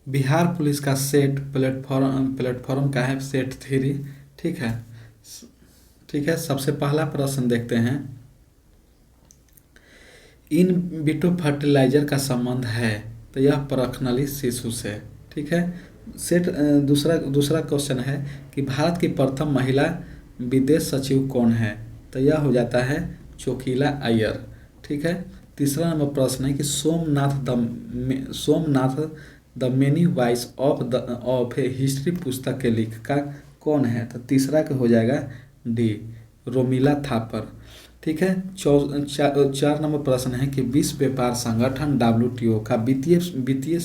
Bihar police का set platform platform का है सेट 3। ठीक है। ठीक है, सबसे पहला प्रश्न देखते हैं। इन विट्रो फर्टिलाइजर का संबंध है, तो यह परखनली शिशु से। ठीक है। दूसरा दूसरा क्वेश्चन है कि भारत की प्रथम महिला विदेश सचिव कौन है, तो यह हो जाता है चोकिला अय्यर। ठीक है। तीसरा नंबर प्रश्न है कि Somnath the many voice of A history पुस्तक के लेखक कौन है, तो तीसरा का हो जाएगा डी, रोमिला थापर। ठीक है। 4 नंबर प्रश्न है कि विश्व व्यापार संगठन WTO का वित्तीय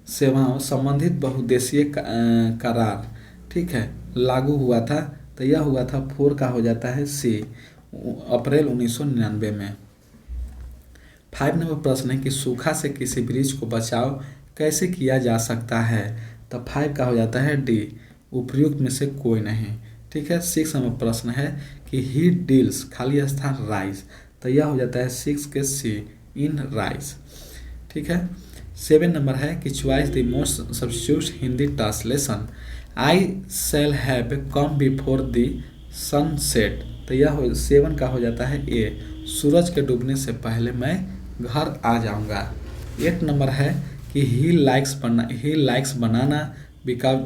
सेवाओं संबंधित बहुदेशीय करार, ठीक है, लागू हुआ था, तो यह हुआ था 4 का हो जाता है सी, अप्रैल 1999 में। 5 नंबर प्रश्न है कि सूखा से किसी वृक्ष को बचाव कैसे किया जा सकता है, तो 5 का हो जाता है डी, उपयुक्त में से कोई नहीं। ठीक है। 6 नंबर प्रश्न है कि ही डील्स खाली स्थान राइस, तो यह हो जाता है 6 के सी, इन राइस। ठीक है। 7 नंबर है कि choice the most substitute Hindi translation, I shall have come before the sunset, तो यह 7 का हो जाता है ए, सूरज के डूबने से पहले मैं घर आ जाऊंगा। 8 नंबर है कि he likes banana because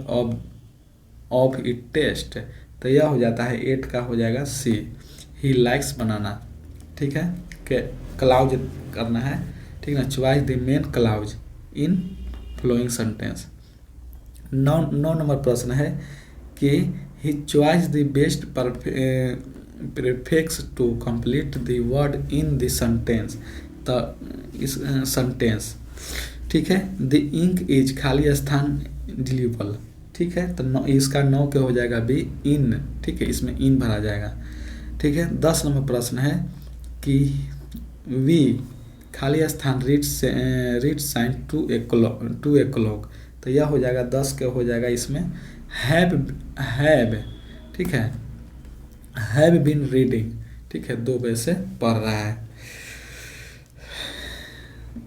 of it taste, तो यह हो जाता है 8 का हो जाएगा सी, ही लाइक्स बनाना। ठीक है। क्लाउज करना है, ठीक है ना, choice the main clause in following sentence. 9 number प्रश्न है कि ही choice the best prefix to complete the word in the sentence, तो इस सेंटेंस, ठीक है, द इंक इज खाली स्थान डिलीबल। ठीक है। तो इसका 9 के हो जाएगा बी, इन। ठीक है, इसमें इन भरा जाएगा। ठीक है। 10 नंबर प्रश्न है कि वी खाली स्थान read sign to a clock, तो यह हो जाएगा 10 के हो जाएगा इसमें हैव, ठीक है, हैव बीन रीडिंग। ठीक है, 2 बजे से पढ़ रहा है।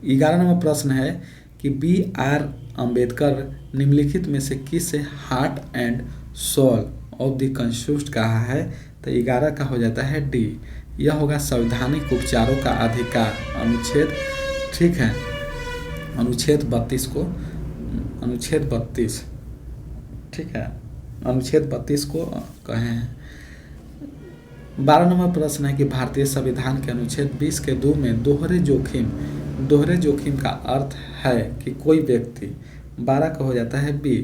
11 नंबर प्रश्न है कि BR अम्बेडकर निम्नलिखित में से किसे heart and soul of the constitution कहा है, तो 11 का हो जाता है डी, यह होगा संवैधानिक उपचारों का अधिकार, अनुच्छेद, ठीक है, अनुच्छेद 32 को, अनुच्छेद 32, ठीक है, अनुच्छेद 32 को कहे हैं। 12 नंबर प्रश्न है कि भारतीय संविधान के अनुच्छेद 20 के 2 में दोहरे जोखिम का अर्थ है कि कोई व्यक्ति, 12 का हो जाता है बी,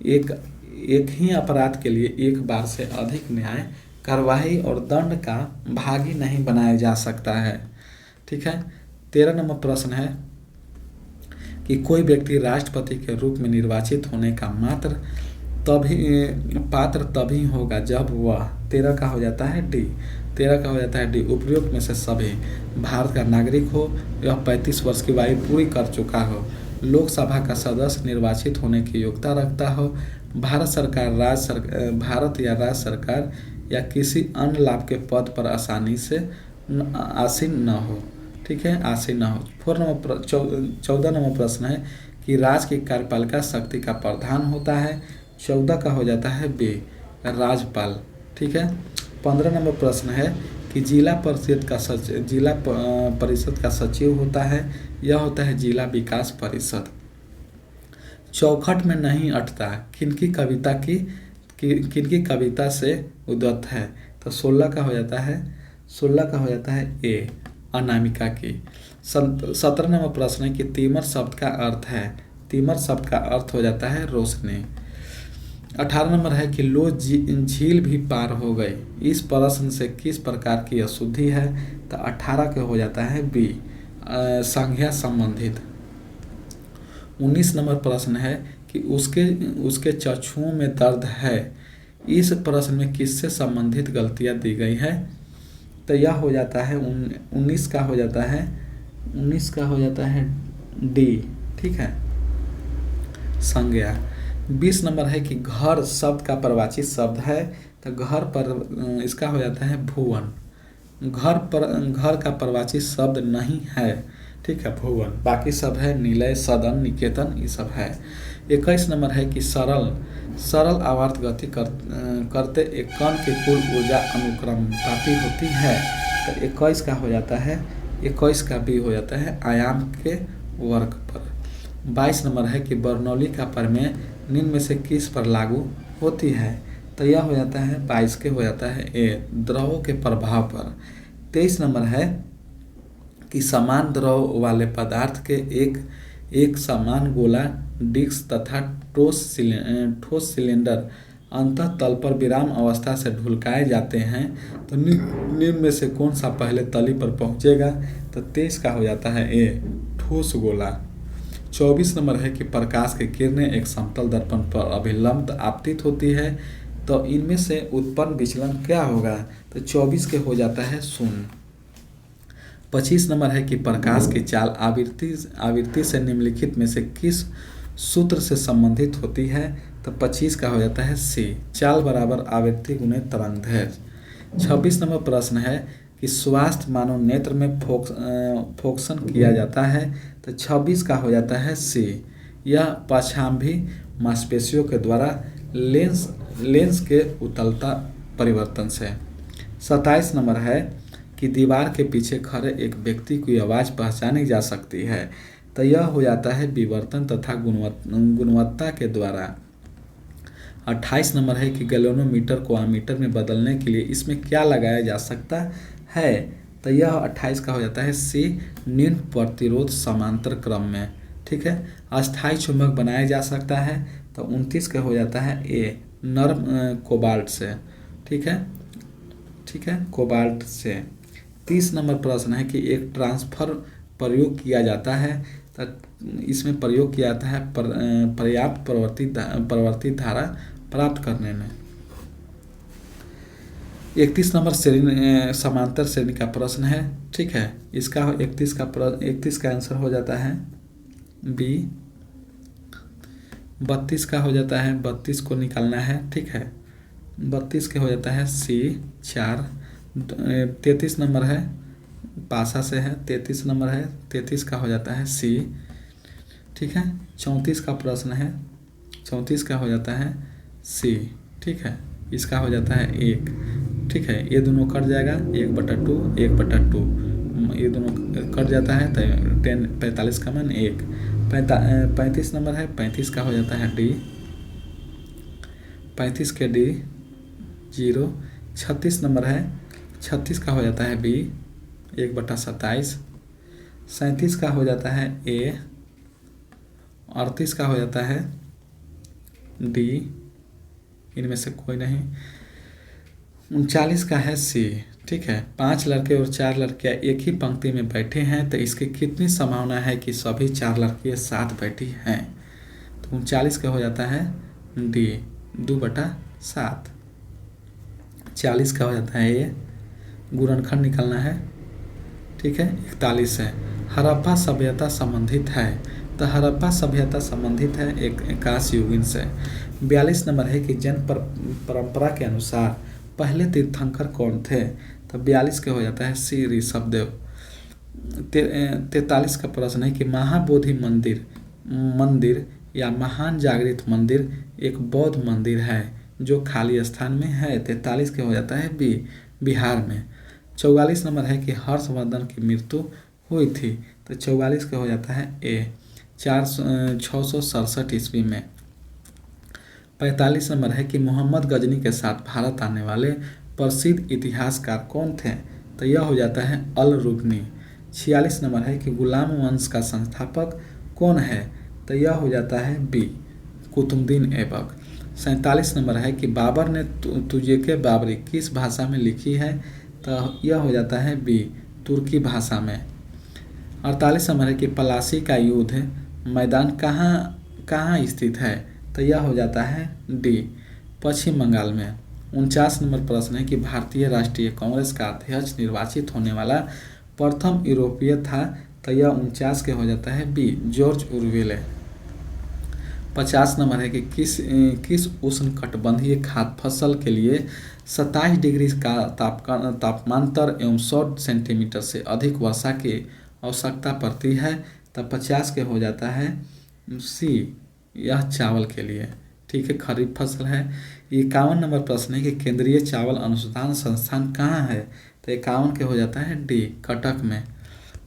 एक ही अपराध के लिए एक बार से अधिक न्याय कार्यवाही और दंड का भागी नहीं बनाया जा सकता है। ठीक है। 13 नंबर प्रश्न है कि कोई व्यक्ति राष्ट्रपति के रूप में निर्वाचित होने का पात्र तभी होगा जब वह, 13 का हो जाता है डी, 13 का हो जाता है डी, उपयुक्त में से सभी भारत का नागरिक हो, यह 35 वर्ष की आयु पूरी कर चुका हो, लोकसभा का सदस्य निर्वाचित होने की योग्यता रखता हो, भारत या राज्य सरकार या किसी अन्य लाभ के पद पर आसानी से आसीन न हो। ठीक है, आसीन न हो। 14 नंबर प्रश्न है कि राज्य की कार्यपालिका शक्ति का प्रधान होता है, 14 का हो जाता है बी, राज्यपाल। ठीक है। 15 नंबर प्रश्न है कि जिला परिषद का सचिव होता है, यह होता है जिला विकास परिषद। चौखट में नहीं अटता किनकी कविता से उद्धत है, तो 16 का हो जाता है ए, अनामिका की। 17 नंबर प्रश्न है कि तीमर शब्द का अर्थ हो जाता है रोशनी। 18 नंबर है कि लो झील भी पार हो गई, इस प्रश्न से किस प्रकार की अशुद्धि है, तो 18 के हो जाता है बी, संज्ञा संबंधित। 19 नंबर प्रश्न है कि उसके चक्षुओं में दर्द है, इस प्रश्न में किससे संबंधित गलतियां दी गई है, तो यह हो जाता है 19 का हो जाता है डी। ठीक है, संज्ञा। 20 नंबर है कि घर शब्द का प्रवाची शब्द है, तो घर पर इसका हो जाता है भुवन। घर का प्रवाची शब्द नहीं है, ठीक है, भुवन। बाकी सब है निलय, सदन, निकेतन, ये सब है। 21 नंबर है कि सरल सरल आवर्त गति करते एक कण की कुल ऊर्जा अनुक्रमपाती होती है। तो 21 का हो जाता है, 21 का भी हो जाता है आयाम के वर्ग पर। 22 नंबर है कि बर्नौली का प्रमेय निम्न में से किस पर लागू होती है। तो यह हो जाता है 22 के हो जाता है ए, द्रवों के प्रभाव पर। 23 नंबर है कि समान द्रव वाले पदार्थ के एक समान गोला डिस्क तथा ठोस सिलेंडर अंतः तल पर विराम अवस्था से ढुलकाए जाते हैं। तो निम्न में से कौन सा पहले तली पर पहुंचेगा। तो 23 का हो जाता है ए, ठोस गोला। 24 नंबर है कि प्रकाश की किरणें एक समतल दर्पण पर अभिलंब आपतित होती है। तो इनमें से उत्पन्न विचलन क्या होगा। तो 24 के हो जाता है शून्य। 25 नंबर है कि प्रकाश की चाल आवृत्ति से निम्नलिखित में से किस सूत्र से संबंधित होती है। तो 25 का हो जाता है सी, चाल बराबर आवृत्ति गुणे तरंगदैर्घ्य। 26 नंबर प्रश्न है कि स्वास्थ्य मानव नेत्र में फोकसन किया जाता है। तो 26 का हो जाता है सी, यह पश्चाम्भी मांसपेशियों के द्वारा लेंस के उतलता परिवर्तन से। 27 नंबर है कि दीवार के पीछे खड़े एक व्यक्ति की आवाज़ पहचानी जा सकती है। तो यह हो जाता है विवर्तन तथा गुणवत्ता के द्वारा। 28 नंबर है कि गैल्वेनोमीटर को अमीटर में बदलने के लिए इसमें क्या लगाया जा सकता है। तो यह 28 का हो जाता है सी, निम्न प्रतिरोध समांतर क्रम में। ठीक है, अस्थायी चुंबक बनाया जा सकता है। तो 29 का हो जाता है ए, नर्म कोबाल्ट से। ठीक है, कोबाल्ट से। 30 नंबर प्रश्न है कि एक ट्रांसफर प्रयोग किया जाता है। तो इसमें प्रयोग किया जाता है पर्याप्त प्रवर्तित धारा प्राप्त करने में। 31 नंबर श्रेणी समांतर श्रेणी का प्रश्न है। ठीक है, इसका 31 का आंसर हो जाता है बी। 32 का हो जाता है, 32 को निकालना है। ठीक है, 32 के हो जाता है सी, 4। 33 नंबर है पासा से है, 33 नंबर है, 33 का हो जाता है सी। ठीक है, 34 का प्रश्न है, 34 का हो जाता है सी। ठीक है, इसका हो जाता है 1। ठीक है, ये दोनों कट जाएगा, 1/2 1/2 ये दोनों कट जाता है। तो 45 का मान 1। 35 नंबर है, 35 का हो जाता है डी, 35 के डी 0। 36 नंबर है, 36 का हो जाता है बी, 1/27। 37 का हो जाता है ए, 38 का हो जाता है डी, इनमें से कोई नहीं। 39 का है सी। ठीक है, 5 लड़के और 4 लड़कियां एक ही पंक्ति में बैठे हैं। तो इसकी कितनी संभावना है कि सभी 4 लड़कियां साथ बैठी हैं। तो 39 का हो जाता है डी, 2/7। 40 का हो जाता है ए, गुणनखंड निकालना है। ठीक है, 41 है, हड़प्पा सभ्यता संबंधित है। तो हड़प्पा सभ्यता संबंधित है एक कांस्य युगीन से। 42 नंबर है कि जन परंपरा के अनुसार पहले तीर्थंकर कौन थे। तो 42 के हो जाता है सी, ऋषभदेव। 43 का प्रश्न है कि महाबोधि मंदिर या महान जागृत मंदिर एक बौद्ध मंदिर है जो खाली स्थान में है। 43 के हो जाता है बी, बिहार में। 44 नंबर है कि हर्षवर्धन की मृत्यु हुई थी। तो 44 का हो जाता है ए, 667 ईस्वी में। 45 नंबर है कि मोहम्मद गजनी के साथ भारत आने वाले प्रसिद्ध इतिहासकार कौन थे। तो यह हो जाता है अल रुकनी। 46 नंबर है कि गुलाम वंश का संस्थापक कौन है। तो यह हो जाता है बी, कुतुबुद्दीन ऐबक। 47 नंबर है कि बाबर ने तुज़्के बाबरी किस भाषा में लिखी है। तो यह हो जाता है बी, तुर्की भाषा में। 48 नंबर है कि पलासी का युद्ध मैदान कहाँ स्थित है। तो यह हो जाता है डी, पश्चिम बंगाल में। 49 नंबर प्रश्न है कि भारतीय राष्ट्रीय कांग्रेस का अध्यक्ष निर्वाचित होने वाला प्रथम यूरोपीय था। तो यह 49 के हो जाता है बी, जॉर्ज ओरवेल। 50 नंबर है कि किस उष्णकटिबंधीय खाद्य फसल के लिए 27 डिग्री का तापमांतर एवं 100 सेंटीमीटर से अधिक वर्षा की आवश्यकता पड़ती है, तब 50 के हो जाता है सी, यह चावल के लिए। ठीक है, खरीफ फसल है। 51 नंबर प्रश्न है कि केंद्रीय चावल अनुसंधान संस्थान कहाँ है, तो 51 के हो जाता है डी, कटक में।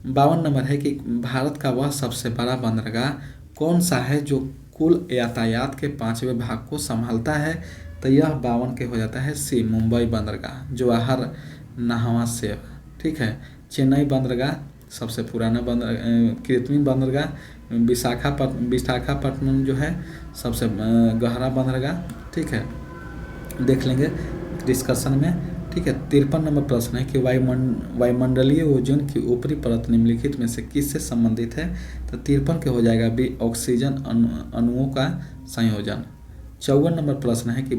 52 नंबर है कि भारत का वह सबसे बड़ा बंदरगाह कौन सा है जो कुल यातायात के 5वें भाग को संभालता है, तो यह 52 के हो जाता है सी, मुंबई बंदरगाह, जवाहर नहवा से। ठीक है, चेन्नई बंदरगाह सबसे पुराना कृत्रिम बंदरगाह, विशाखापट्टनम जो है सबसे गहरा बंदरगाह। ठीक है, देख लेंगे डिस्कशन में। ठीक है, 53 नंबर प्रश्न है कि वायुमंडलीय ओजोन की ऊपरी परत निम्नलिखित में से किससे संबंधित है, तो 53 के हो जाएगा बी, ऑक्सीजन अणुओं का संयोजन। 54 नंबर प्रश्न है कि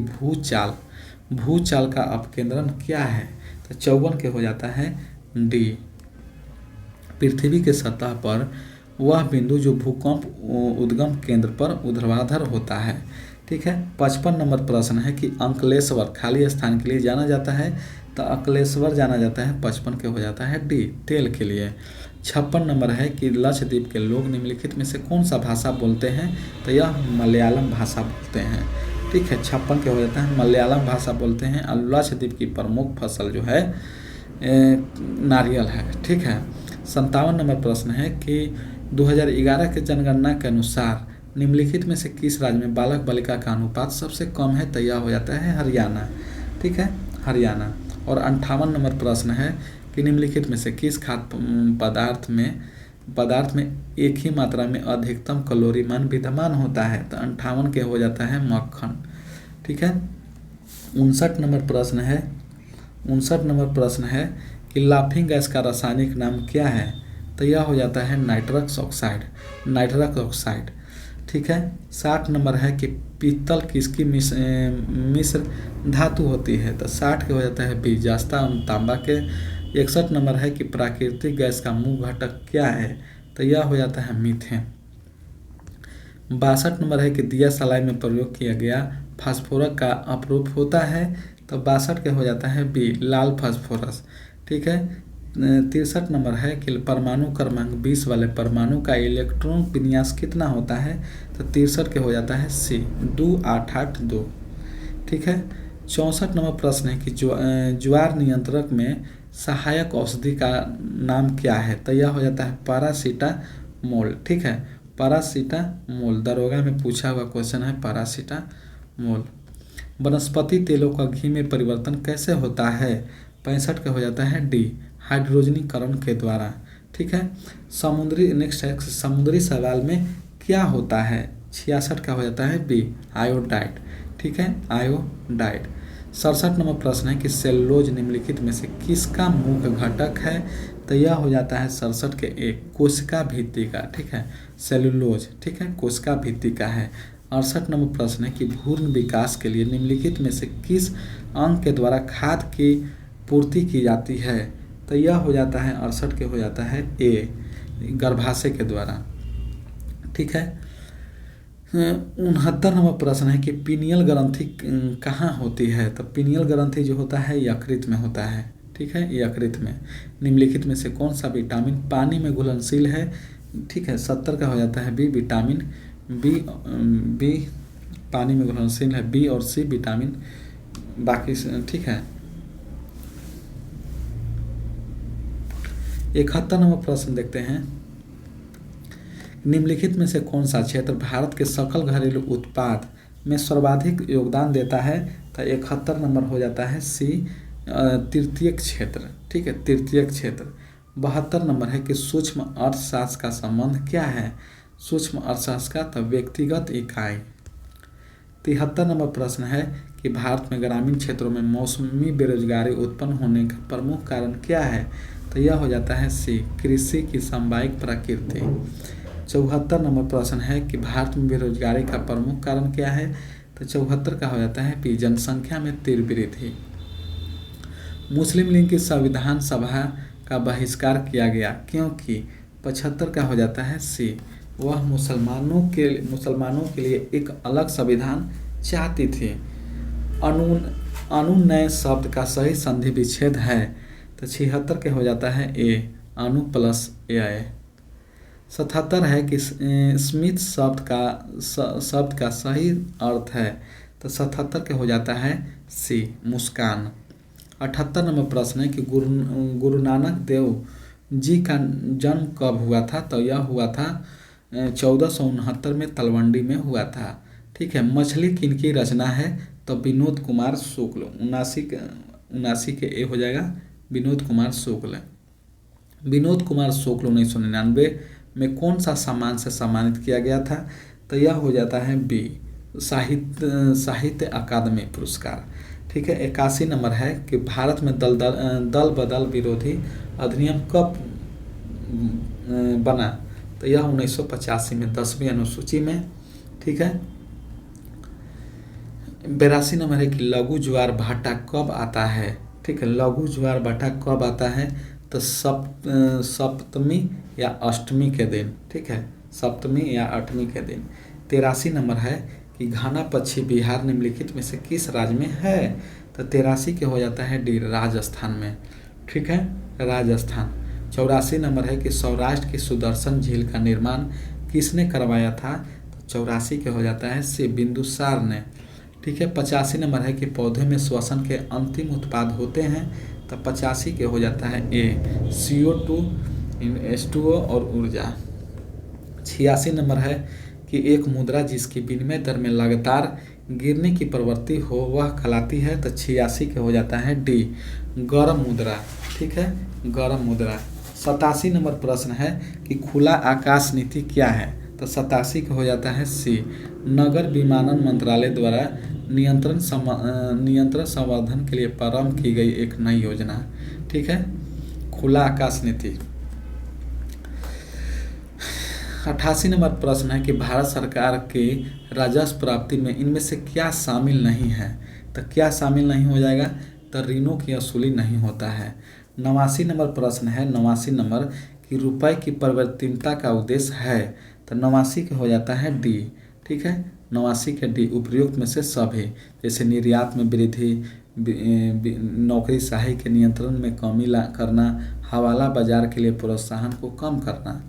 भूचाल का अपकेंद्रण क्या है, तो 54 के हो जाता है डी, पृथ्वी के सतह पर वह बिंदु जो भूकंप उद्गम केंद्र पर ऊर्ध्वाधर होता है। ठीक है, 55 नंबर प्रश्न है कि अंकलेश्वर खाली स्थान के लिए जाना जाता है, तो अंकलेश्वर जाना जाता है, 55 के हो जाता है डी, तेल के लिए। 56 नंबर है कि लक्षद्वीप के लोग निम्नलिखित में से कौन सा भाषा बोलते हैं, तो यह मलयालम भाषा बोलते हैं। ठीक है, 56 के हो जाता है मलयालम भाषा बोलते हैं। और लक्षद्वीप की प्रमुख फसल जो है नारियल है। ठीक है, 57 नंबर प्रश्न है कि 2011 के जनगणना के अनुसार निम्नलिखित में से किस राज्य में बालक बालिका का अनुपात सबसे कम है, तो यह हो जाता है हरियाणा। ठीक है, हरियाणा। और 58 नंबर प्रश्न है कि निम्नलिखित में से किस खाद्य पदार्थ में एक ही मात्रा में अधिकतम कैलोरी मान विद्यमान होता है, तो 58 के हो जाता है मक्खन। ठीक है, 59 नंबर प्रश्न है कि लाफिंग गैस का रासायनिक नाम क्या है, तो यह हो जाता है नाइट्रस ऑक्साइड। ठीक है, 60 नंबर है कि पीतल किसकी मिश्र धातु होती है, तो 60 के हो जाता है बी, जस्ता एवं तांबा के। 61 नंबर है कि प्राकृतिक गैस का मूल घटक क्या है, तो यह हो जाता है मीथेन। 62 नंबर है कि दिया सलाई में प्रयोग किया गया फास्फोरस का अपरूप होता है, तो 62 के हो जाता है बी, लाल फास्फोरस। ठीक है, 63 नंबर है कि परमाणु क्रमांक 20 वाले परमाणु का इलेक्ट्रॉन विन्यास कितना होता है, तो 63 के हो जाता है सी, 2882। ठीक है, 64 नंबर प्रश्न है कि ज्वार नियंत्रक में सहायक औषधि का नाम क्या है, तो यह हो जाता है पैरासीटामोल। ठीक है, पैरासीटामोल दरोगा में पूछा हुआ क्वेश्चन है, पैरासीटामोल। वनस्पति तेलों का घी में परिवर्तन कैसे होता है, 65 का हो जाता है डी, हाइड्रोजनीकरण के द्वारा। ठीक है, नेक्स्ट है समुद्री शैवाल में क्या होता है, 66 का हो जाता है बी, आयोडाइड। ठीक है, आयोडाइड। 67 नंबर प्रश्न है कि सेलुलोज निम्नलिखित में से किसका मुख्य घटक है, तो यह हो जाता है 67 के एक, कोशिका भित्ति का। ठीक है, सेलुलोज ठीक है कोशिका भित्ति का है। 68 नंबर प्रश्न है कि भ्रूण विकास के लिए निम्नलिखित में से किस अंग के द्वारा खाद की पूर्ति की जाती है, तो यह हो जाता है 68 के हो जाता है ए, गर्भाशय के द्वारा। ठीक है, 69 नंबर प्रश्न है कि पीनियल ग्रंथि कहाँ होती है, तो पीनियल ग्रंथि जो होता है यकृत में होता है। ठीक है, यकृत में। निम्नलिखित में से कौन सा विटामिन पानी में घुलनशील है, ठीक है 70 का हो जाता है बी, विटामिन बी पानी में घुलनशील है, बी और सी विटामिन बाकी। ठीक है, 71 नंबर प्रश्न देखते हैं, निम्नलिखित में से कौन सा क्षेत्र भारत के सकल घरेलू उत्पाद में सर्वाधिक योगदान देता है, तो 71 नंबर हो जाता है सी, तृतीय क्षेत्र। ठीक है, तृतीय क्षेत्र। 72 नंबर है कि सूक्ष्म अर्थशास्त्र का संबंध क्या है, सूक्ष्म अर्थशास्त्र का तो व्यक्तिगत इकाई। 73 नंबर प्रश्न है कि भारत में ग्रामीण क्षेत्रों में मौसमी बेरोजगारी उत्पन्न होने का प्रमुख कारण क्या है, तो यह हो जाता है सी, कृषि की सामयिक प्रकृति। 74 नंबर प्रश्न है कि भारत में बेरोजगारी का प्रमुख कारण क्या है, तो 74 का हो जाता है बी, जनसंख्या में तीव्र वृद्धि। मुस्लिम लीग की संविधान सभा का बहिष्कार किया गया क्योंकि 75 का हो जाता है सी, वह मुसलमानों के लिए एक अलग संविधान चाहती थी। अनुनय शब्द का सही संधि विच्छेद है, तो 76 के हो जाता है ए, अणु प्लस एआई। 77 है कि स्मिथ शब्द का सही अर्थ है, तो 77 के हो जाता है सी, मुस्कान। 78 नंबर प्रश्न है कि गुरु नानक देव जी का जन्म कब हुआ था, तो यह हुआ था 1469 में तलवंडी में हुआ था। ठीक है। मछली किनकी रचना है, तो विनोद कुमार शुक्ल। 79 के ए हो जाएगा विनोद कुमार शुक्ल। विनोद कुमार शुक्ल 1999 में कौन सा सम्मान से सम्मानित किया गया था, तो यह हो जाता है बी, साहित्य अकादमी पुरस्कार। ठीक है। 81 नंबर है कि भारत में दल बदल विरोधी अधिनियम कब बना, तो यह 1985 में 10वीं अनुसूची में। ठीक है। 82 नंबर है कि लघु ज्वार भाटा कब आता है। ठीक है। लघु ज्वार भाटा कब आता है, तो सप्तमी या अष्टमी के दिन। ठीक है। सप्तमी या अष्टमी के दिन। 83 नंबर है कि घाना पक्षी बिहार निम्नलिखित में से किस राज्य में है, तो 83 के हो जाता है डी, राजस्थान में। ठीक है। राजस्थान। 84 नंबर है कि सौराष्ट्र की सुदर्शन झील का निर्माण किसने करवाया था, तो 84 के हो जाता है सी, बिंदुसार ने। ठीक है। 85 नंबर है कि पौधे में श्वसन के अंतिम उत्पाद होते हैं, तो 85 के हो जाता है ए, CO2, H2O और ऊर्जा। 86 नंबर है कि एक मुद्रा जिसकी विनिमय दर में लगातार गिरने की प्रवृत्ति हो वह कहलाती है, तो 86 के हो जाता है डी, गरम मुद्रा। ठीक है। गरम मुद्रा। 87 नंबर प्रश्न है कि खुला आकाश नीति क्या है, तो 87 का हो जाता है सी, नगर विमानन मंत्रालय द्वारा नियंत्रण संवर्धन के लिए प्रारंभ की गई एक नई योजना। ठीक है। खुला आकाश नीति। 88 नंबर प्रश्न है कि भारत सरकार के राजस्व प्राप्ति में इनमें से क्या शामिल नहीं है, तो क्या शामिल नहीं हो जाएगा, तो ऋणों की वसूली नहीं होता है। 89 नंबर प्रश्न है, 89 नंबर कि रुपए की परिवर्तनीयता का उद्देश्य है, तो 89 के हो जाता है डी। ठीक है। 89 के डी, उपयुक्त में से सभी, जैसे निर्यात में वृद्धि, नौकरीशाही के नियंत्रण में कमी करना, हवाला बाजार के लिए प्रोत्साहन को कम करना।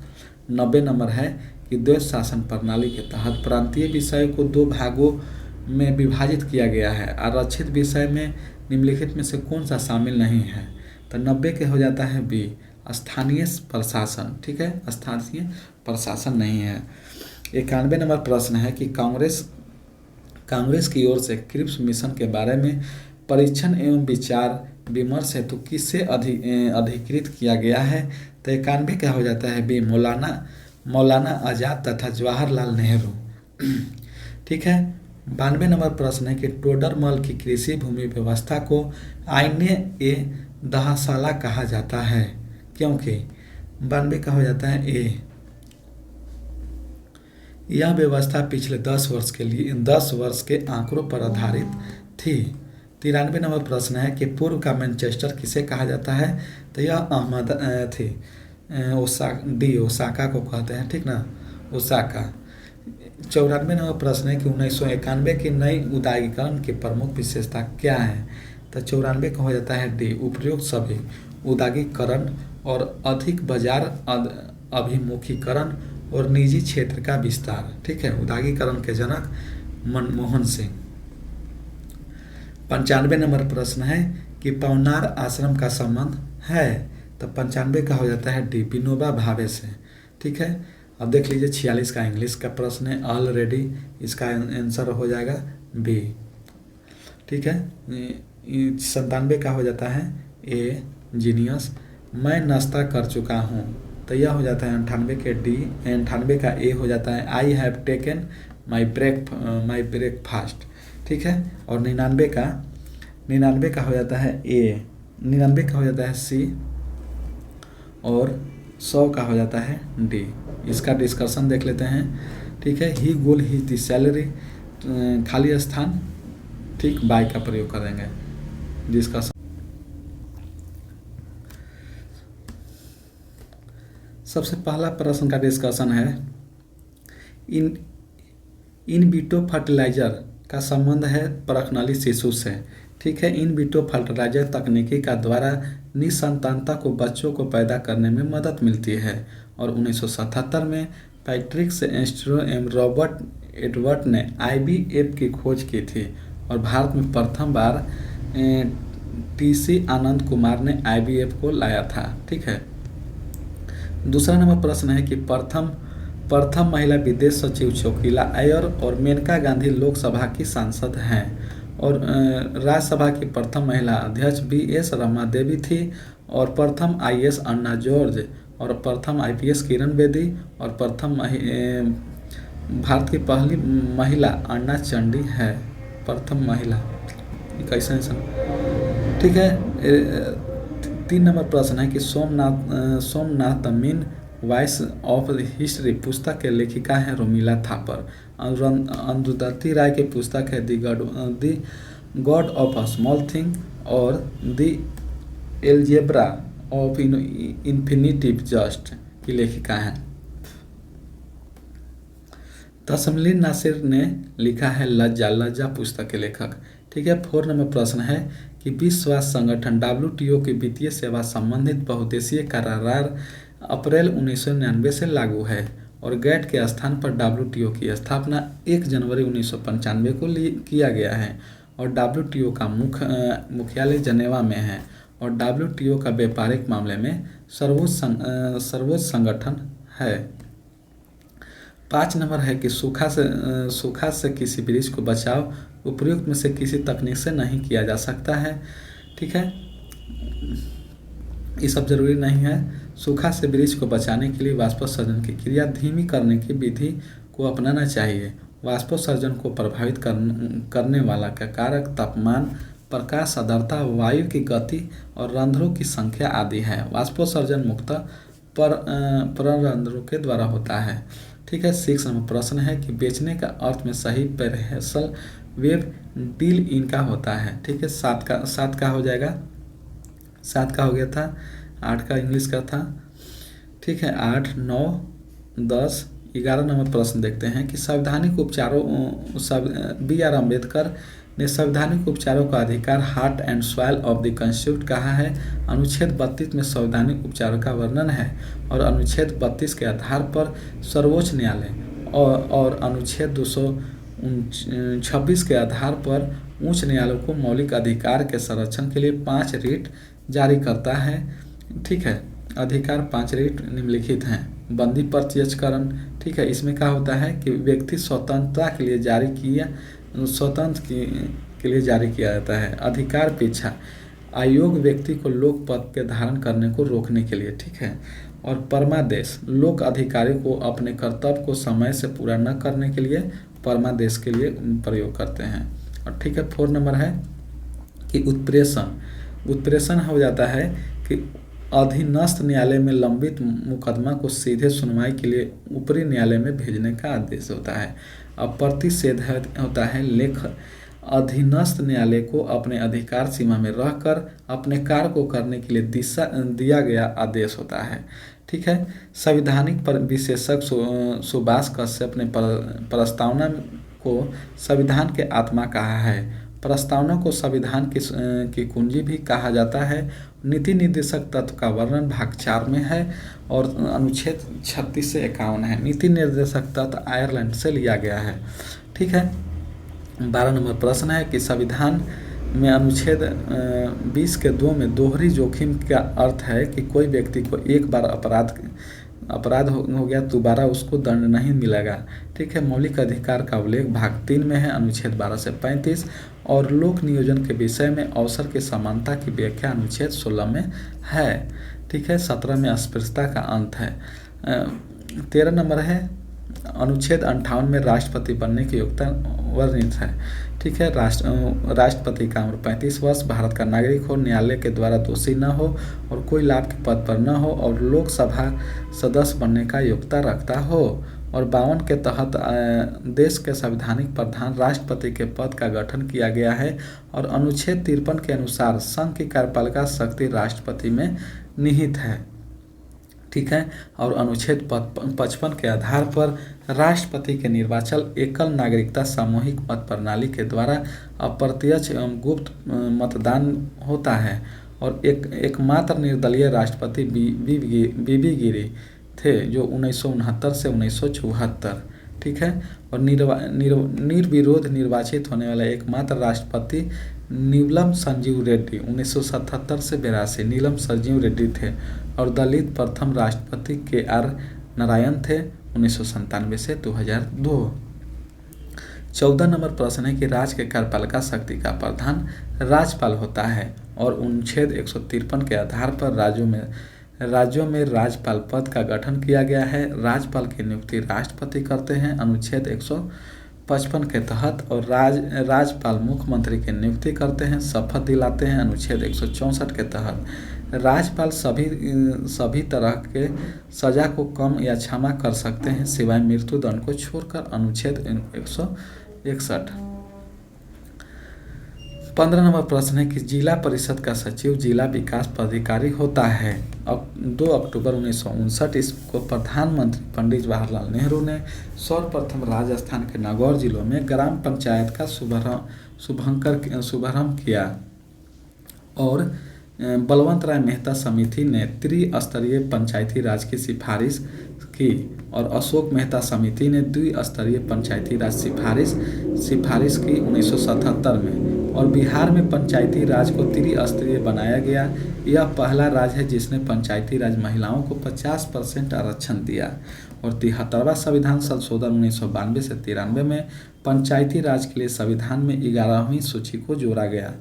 90 नंबर है कि द्वैध शासन प्रणाली के तहत प्रांतीय विषयों को 2 भागों में विभाजित किया गया है, आरक्षित विषय में निम्नलिखित में से कौन सा शामिल नहीं है, तो 90 के हो जाता है बी, स्थानीय प्रशासन। ठीक है। स्थानीय प्रशासन नहीं है। 91 नंबर प्रश्न है कि कांग्रेस की ओर से क्रिप्स मिशन के बारे में परीक्षण एवं विचार विमर्श हेतु किससे अधिकृत किया गया है, तो 91 का हो जाता है बी, मौलाना आजाद तथा जवाहरलाल नेहरू। ठीक है। 92 नंबर प्रश्न है कि टोडरमल की कृषि भूमि व्यवस्था को आईने-ए-दहसाला कहा जाता है, क्योंकि 92 का हो जाता है ए, यह व्यवस्था पिछले 10 वर्ष के आंकड़ों पर आधारित थी। 93 नंबर प्रश्न है कि पूर्व का मैनचेस्टर किसे कहा जाता है, तो यह अहमद थी, ओसाका को कहते हैं। ठीक ना, ओसाका। 94 नंबर प्रश्न है कि 1991 की नई उदारीकरण की प्रमुख विशेषता क्या है, तो 94 का हो जाता है डी, उपयुक्त सभी, उदारीकरण और अधिक बाजार अभिमुखीकरण और निजी क्षेत्र का विस्तार। ठीक है। उदारीकरण के जनक मनमोहन सिंह। 95 नंबर प्रश्न है कि पवनार आश्रम का संबंध है, तो 95 का हो जाता है डी, विनोबा भावे से। ठीक है। अब देख लीजिए 46 का इंग्लिश का प्रश्न है, ऑलरेडी इसका आंसर हो जाएगा बी। ठीक है। 97 का हो जाता है ए, जीनियस। मैं नाश्ता कर चुका हूँ, तो यह हो जाता है 98 के डी। 98 का ए हो जाता है I have taken my breakfast. ठीक है। और 99 का हो जाता है ए, 99 का हो जाता है सी, और 100 का हो जाता है डी। इसका डिस्कशन देख लेते हैं। ठीक है। ही गोल ही दी सैलरी, खाली स्थान, ठीक, बाय का प्रयोग करेंगे। डिस्कशन। सबसे पहला प्रश्न का डिस्कशन है, इन विट्रो फर्टिलाइजर का संबंध है परखनली शिशु से, ठीक है। इन विट्रो फर्टिलाइजर तकनीकी का द्वारा निसंतानता को बच्चों को पैदा करने में मदद मिलती है। और 1977 में पैट्रिक एस्ट्रो एवं रॉबर्ट एडवर्ड ने IVF की खोज की थी और भारत में प्रथम बार TC आनंद कुमार ने IVF को लाया था। ठीक है। दूसरा नंबर प्रश्न है कि प्रथम महिला विदेश सचिव चोकीला अय्यर और मेनका गांधी लोकसभा की सांसद हैं। और राज्यसभा की प्रथम महिला अध्यक्ष BS रमा देवी थी। और प्रथम IAS अन्ना जॉर्ज और प्रथम IPS किरण बेदी और प्रथम भारत की पहली महिला अन्ना चंडी है। प्रथम महिला कैसे। ठीक है। 3 नंबर प्रश्न है कि Somnath the mean voice of history पुस्तक के लेखिका है रोमिला थापर। अरुंधति राय की पुस्तक है the god of a small thing और the algebra of infinitive just की लेखिका है तस्लीम नासिर ने लिखा है लज्जा पुस्तक के लेखक। ठीक है। 4 नंबर प्रश्न है कि विश्व स्वास्थ्य संगठन WTO की वित्तीय सेवा संबंधित बहुदेशीय करार अप्रैल 1999 से लागू है और गैट के स्थान पर WTO की स्थापना 1 जनवरी 1995 को किया गया है। और WTO का मुख्यालय जनेवा में है और WTO का व्यापारिक मामले में सर्वोच्च संगठन है। 5 नंबर है कि सूखा से किसी वृक्ष को बचाव उपयुक्त में से किसी तकनीक से नहीं किया जा सकता है। ठीक है। ये सब जरूरी नहीं है। सूखा से वृक्ष को बचाने के लिए वाष्पोत्सर्जन की क्रिया धीमी करने की विधि को अपनाना चाहिए। वाष्पोत्सर्जन को प्रभावित करने वाला का कारक तापमान, प्रकाश आर्द्रता, वायु की गति और रंध्रों की संख्या आदि है। वाष्पोत्सर्जन मुख्यतः पररंध्रों के द्वारा होता है। ठीक है। 6 नंबर प्रश्न है कि बेचने का अर्थ में सही पेरेसल वेब डील इनका होता है। ठीक है। 7 का हो जाएगा। 7 का हो गया था। 8 का इंग्लिश का था। ठीक है। 8, 9, 10, 11 नंबर प्रश्न देखते हैं कि संवैधानिक उपचारों BR अम्बेडकर ने संवैधानिक उपचारों का अधिकार heart and soil of the constitution कहा है। अनुच्छेद 32 में संवैधानिक उपचारों का वर्णन है और अनुच्छेद 32 के आधार पर सर्वोच्च न्यायालय और अनुच्छेद 226 के आधार पर उच्च न्यायालयों को मौलिक अधिकार के संरक्षण के लिए 5 रिट जारी करता है। ठीक है। अधिकार 5 रिट निम्नलिखित हैं। बंदी प्रत्यक्षकरण। ठीक है। इसमें क्या होता है कि व्यक्ति स्वतंत्रता के लिए जारी किया जाता है। अधिकार पीछा आयोग व्यक्ति को लोक पद के धारण करने को रोकने के लिए। ठीक है। और परमादेश लोक अधिकारी को अपने कर्तव्य को समय से पूरा न करने के लिए परमादेश के लिए प्रयोग करते हैं। और ठीक है। 4 नंबर है कि उत्प्रेषण हो जाता है कि अधीनस्थ न्यायालय में लंबित मुकदमा को सीधे सुनवाई के लिए ऊपरी न्यायालय में भेजने का आदेश होता है। अब प्रतिषेध होता है लेख अधीनस्थ न्यायालय को अपने अधिकार सीमा में रहकर अपने कार्य को करने के लिए दिया गया आदेश होता है। ठीक है। संवैधानिक विशेषज्ञ सुभाष कश्यप ने प्रस्तावना को संविधान के आत्मा कहा है। प्रस्तावना को संविधान की कुंजी भी कहा जाता है। नीति निर्देशक तत्व का वर्णन भाग 4 में है और अनुच्छेद 36 से 51 है। नीति निर्देशक तत्व आयरलैंड से लिया गया है। ठीक है। 12 नंबर प्रश्न है कि संविधान में अनुच्छेद 20 के 2 में दोहरी जोखिम का अर्थ है कि कोई व्यक्ति को एक बार अपराध हो गया दोबारा उसको दंड नहीं मिलेगा। ठीक है। मौलिक अधिकार का उल्लेख भाग 3 में है अनुच्छेद 12 से 35 और लोक नियोजन के विषय में अवसर की समानता की व्याख्या अनुच्छेद 16 में है। ठीक है। 17 में अस्पृश्यता का अंत है। 13 नंबर है अनुच्छेद 58 में राष्ट्रपति बनने की योग्यता वर्णित है। ठीक है। राष्ट्रपति का उम्र 35 वर्ष, भारत का नागरिक हो, न्यायालय के द्वारा दोषी न हो और कोई लाभ के पद पर न हो और लोकसभा सदस्य बनने का योग्यता रखता हो। और 52 के तहत देश के संवैधानिक प्रधान राष्ट्रपति के पद का गठन किया गया है और अनुच्छेद 53 के अनुसार संघ की कार्यपालिका शक्ति राष्ट्रपति में निहित है। ठीक है। और अनुच्छेद 55 के आधार पर राष्ट्रपति के निर्वाचन एकल नागरिकता सामूहिक मत प्रणाली के द्वारा अप्रत्यक्ष एवं गुप्त मतदान होता है और एकमात्र निर्दलीय राष्ट्रपति बीबी गिरी थे जो 1969 से 1974। ठीक है। और निर्विरोध निर्वाचित होने वाला एकमात्र राष्ट्रपति नीलम संजीव रेड्डी 1977 से 82 नीलम संजीव रेड्डी थे और दलित प्रथम राष्ट्रपति KR नारायण थे 1997 से 2002। 14 नंबर प्रश्न है कि राज्य के कार्यपालिका शक्ति का प्रधान राज्यपाल होता है और अनुच्छेद 153 के आधार पर राज्यों में राज्यपाल पद का गठन किया गया है। राज्यपाल की नियुक्ति राष्ट्रपति करते हैं अनुच्छेद 155 के तहत और राज्यपाल मुख्यमंत्री की नियुक्ति करते हैं, शपथ दिलाते हैं अनुच्छेद 164 के तहत। राज्यपाल सभी तरह के सजा को कम या क्षमा कर सकते हैं सिवाय मृत्युदंड को छोड़कर अनुच्छेद 161। 15 नंबर प्रश्न है कि जिला परिषद का सचिव जिला विकास पदाधिकारी होता है। अब 2 अक्टूबर 1959 इसको प्रधानमंत्री पंडित जवाहरलाल नेहरू ने सर्वप्रथम राजस्थान के नागौर जिलों में ग्राम पंचायत का शुभारंभ किया और बलवंत राय मेहता समिति ने त्रिस्तरीय पंचायती राज की सिफारिश की और अशोक मेहता समिति ने द्विस्तरीय पंचायती राज सिफारिश की 1977 में। और बिहार में पंचायती राज को त्रिस्तरीय बनाया गया। यह पहला राज्य है जिसने पंचायती राज महिलाओं को 50% आरक्षण दिया। और 73वां संविधान संशोधन 1992 से 93 में पंचायती राज के लिए संविधान में 11वीं सूची को जोड़ा गया।